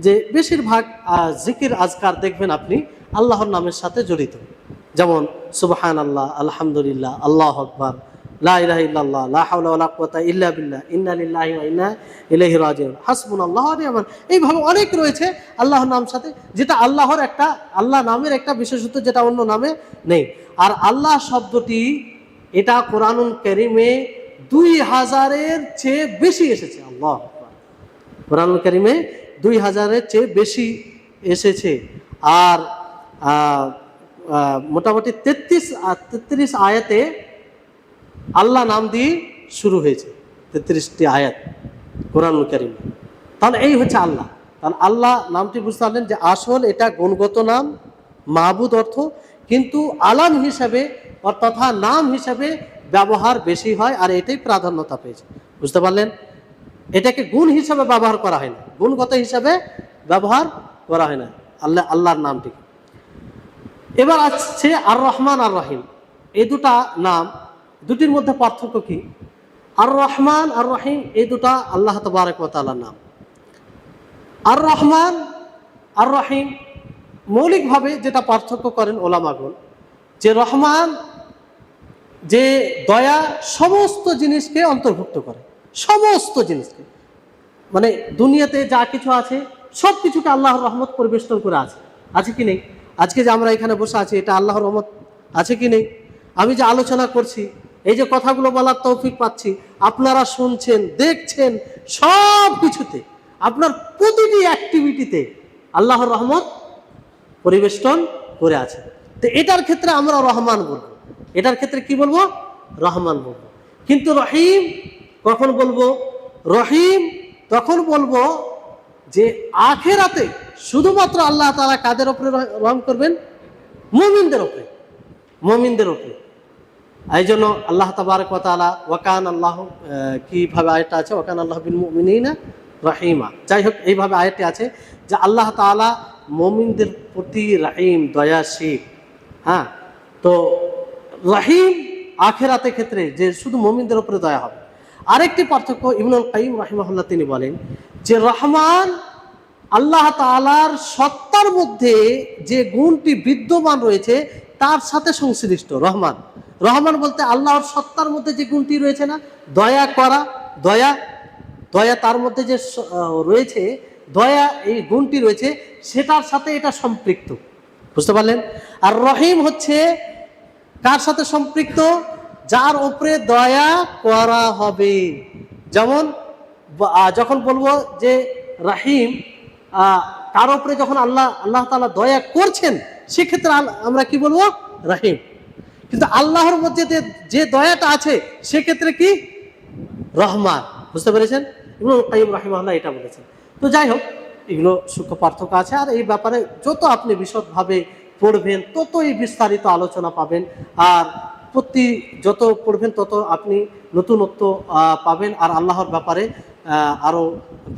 যে বেশিরভাগ জিকির আজকার দেখবেন আপনি আল্লাহর নামের সাথে জড়িত। যেমন সুবহানাল্লাহ, আলহামদুলিল্লাহ, আল্লাহু আকবার, লা ইলাহা ইল্লাল্লাহ, লা হাওলা ওয়ালা কুওয়াতা ইল্লা বিল্লাহ, ইন্না লিল্লাহি ওয়া ইন্না ইলাইহি রাজিউন, হাসবুনাল্লাহু ওয়া নি'মাল। এইভাবে অনেক রয়েছে আল্লাহর নাম সাথে, যেটা আল্লাহর একটা, আল্লাহ নামের একটা বিশেষত্ব যেটা অন্য নামে নেই। আর আল্লাহ শব্দটি এটা কোরআনুল কারীমে 2000-এর চেয়ে বেশি এসেছে। আল্লাহু আকবার, কোরআনুল কারীমে 2000-এর চেয়ে বেশি এসেছে। আর মোটামুটি 33 আয়াতে আল্লাহ নাম দিয়ে শুরু হয়েছে, 33টি আয়াত কোরআনুল কারীমে। তাহলে এই হচ্ছে আল্লাহ। কারণ আল্লাহ নামটি বুঝতে পারলেন যে আসল এটা গুণগত নাম, মাবুদ অর্থ, কিন্তু আলাম হিসাবে তথা নাম হিসাবে ব্যবহার বেশি হয়, আর এটাই প্রাধান্যতা পেয়েছে। বুঝতে পারলেন? এটাকে গুণ হিসাবে ব্যবহার করা হয় না, গুণগত হিসাবে ব্যবহার করা হয় না আল্লাহর নামটিকে। এবার আসছে আর রহমান আর রহিম, এই দুটা নাম, দুটির মধ্যে পার্থক্য কি? আর রহমান আর রহিম এই দুটা আল্লাহ তাবারক ওয়া তাআলার নাম। আর রহমান আর রহিম মৌলিকভাবে যেটা পার্থক্য করেন ওলামাগণ, যে রহমান যে দয়া সমস্ত জিনিসকে অন্তর্ভুক্ত করে, সমস্ত জিনিসকে, মানে দুনিয়াতে যা কিছু আছে সব কিছুকে আল্লাহর রহমত পরিবেষ্টন করে আছে কি নেই? আজকে যে আমরা এখানে বসে আছি এটা আল্লাহর রহমত আছে কি নেই? আমি যে আলোচনা করছি, এই যে কথাগুলো বলার তৌফিক পাচ্ছি, আপনারা শুনছেন, দেখছেন, সব কিছুতে, আপনার প্রতিটি অ্যাক্টিভিটিতে আল্লাহর রহমত পরিবেষ্টন করে আছে। তো এটার ক্ষেত্রে আমরা রহমান বলবো, এটার ক্ষেত্রে কি বলবো? রহমান বলবো। কিন্তু রহিম কখন বলবো? রহিম তখন বলবো যে আখিরাতে শুধুমাত্র আল্লাহ তাআলা কাদের উপরে রহম করবেন? মুমিনদের উপরে, মুমিনদের উপরে। এই জন্য আল্লাহ তাবারক ওয়া তাআলা ওয়াকান আল্লাহ, কিভাবে আয়াতটা আছে, ওয়াকান আল্লাহ বিল মুমিনিনা রহিমা। যাই হোক, এইভাবে আয়াতটি আছে যে আল্লাহ তাআলা মুমিনদের প্রতি রহিম, দয়াশীল। হ্যাঁ, তো রহিম আখিরাতের ক্ষেত্রে যে শুধু মুমিনদের উপরে দয়া হবে। আরেকটি পার্থক্য ইবনুল কাইয়িম রাহিমাহুল্লাহ তিনি বলেন যে রহমান আল্লাহ তাআলার সত্তার মধ্যে যে গুণটি বিদ্যমান রয়েছে তার সাথে সংশ্লিষ্ট। রহমান, রহমান বলতে আল্লাহর সত্তার মধ্যে যে গুণটি রয়েছে না, দয়া করা, দয়া, দয়া তার মধ্যে যে রয়েছে, দয়া এই গুণটি রয়েছে, সেটার সাথে এটা সম্পৃক্ত। বুঝতে পারলেন? আর রহিম হচ্ছে কার সাথে সম্পৃক্ত? যার উপরে দয়া করা হবে। যেমন যখন বলবো যে রাহিম, তার উপরে যখন আল্লাহ তাআলা দয়া করছেন, সেক্ষেত্রে আমরা কি বলবো? রাহিম। কিন্তু আল্লাহর মধ্যে যে দয়াটা আছে সেক্ষেত্রে কি? রহমান। বুঝতে পেরেছেন? ইবনুল কাইয়িম রাহিমাহুল্লাহ এটা বলেছেন। তো যাই হোক, এগুলো সূক্ষ্ম পার্থক্য আছে। আর এই ব্যাপারে যত আপনি বিশদভাবে পড়বেন ততই বিস্তারিত আলোচনা পাবেন, আর যত পড়বেন তত আপনি নতুনত্ব পাবেন, আর আল্লাহর ব্যাপারে আরও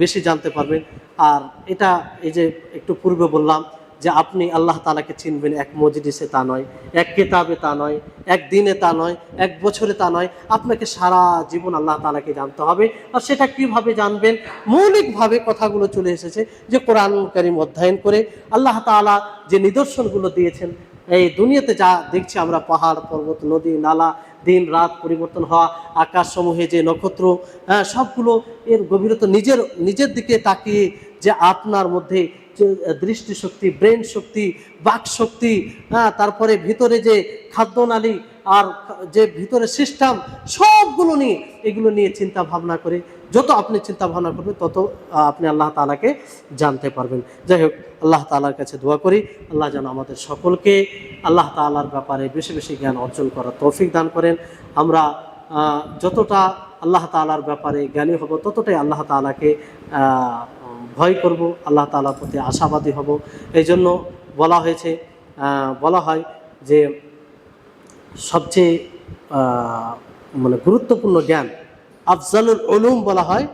বেশি জানতে পারবেন। আর এটা এই যে একটু পূর্বে বললাম যে আপনি আল্লাহ তাআলাকে চিনবেন এক মজলিসে, তা নয়, এক কিতাবে তা নয়, এক দিনে তা নয়, এক বছরে তা নয়, আপনাকে সারা জীবন আল্লাহ তাআলাকে জানতে হবে। আর সেটা কিভাবে জানবেন? মৌলিকভাবে কথাগুলো চলে এসেছে যে কোরআন কারীম অধ্যয়ন করে আল্লাহ তাআলা যে নিদর্শনগুলো দিয়েছেন, এই দুনিয়াতে যা দেখছি আমরা, পাহাড় পর্বত নদী নালা, দিন রাত পরিবর্তন হওয়া, আকাশ সমূহে যে নক্ষত্র, সবগুলো এর গভীরতা নিজের দিকে তাকিয়ে যে আপনার মধ্যে যে দৃষ্টিশক্তি, ব্রেন শক্তি, বাক শক্তি, তারপরে ভিতরে যে খাদ্যনালী আর যে ভিতরে সিস্টেম, সবগুলো নিয়ে, এগুলো নিয়ে চিন্তা ভাবনা করে যত আপনি চিন্তা ভাবনা করবেন তত আপনি আল্লাহ তাআলাকে জানতে পারবেন। যাই হোক, আল্লাহ তাআলার কাছে দোয়া করি আল্লাহ যেন আমাদের সকলকে আল্লাহ তাআলার ব্যাপারে বেশি বেশি জ্ঞান অর্জন করার তৌফিক দান করেন। আমরা যতটা আল্লাহ তাআলার ব্যাপারে জ্ঞানী হব ততটাই আল্লাহ তাআলাকে ভয় করব, আল্লাহ তাআলার প্রতি আশাবাদী হব। এই জন্য বলা হয় যে সবচেয়ে মানে গুরুত্বপূর্ণ জ্ঞান, আফজালুল উলুম বলা হয়,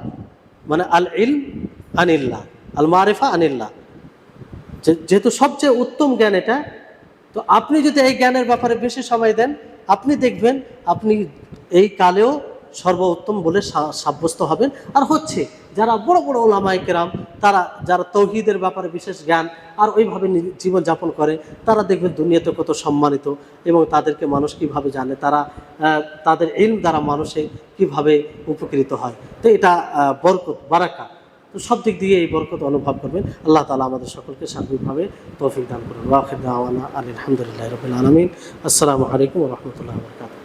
মানে আল ইলম আনিল্লাহ, আল মারিফা আনিল্লাহ, যেহেতু সবচেয়ে উত্তম জ্ঞান এটা। তো আপনি যদি এই জ্ঞানের ব্যাপারে বেশি সময় দেন, আপনি দেখবেন আপনি এই কালেও সর্বোত্তম বলে সাব্যস্ত হবেন। আর হচ্ছে যারা বড় বড় ওলামায়ে কেরাম, তারা যারা তৌহিদের ব্যাপারে বিশেষ জ্ঞান আর ওইভাবে জীবনযাপন করে, তারা দেখবেন দুনিয়াতে কত সম্মানিত, এবং তাদেরকে মানুষ কীভাবে জানে, তারা তাদের ইলম দ্বারা মানুষে কিভাবে উপকৃত হয়। তো এটা বরকত, বারাকা, তো সব দিক দিয়ে এই বরকত অনুভব করবেন। আল্লাহ তাআলা আমাদের সকলকে সার্বিকভাবে তৌফিক দান করুন। ওয়া আখিরু দাওয়ানা আলহামদুলিল্লাহি রাব্বিল আলামিন। আসসালামু আলাইকুম ওয়া রাহমাতুল্লাহি ওয়া বারাকাতুহু।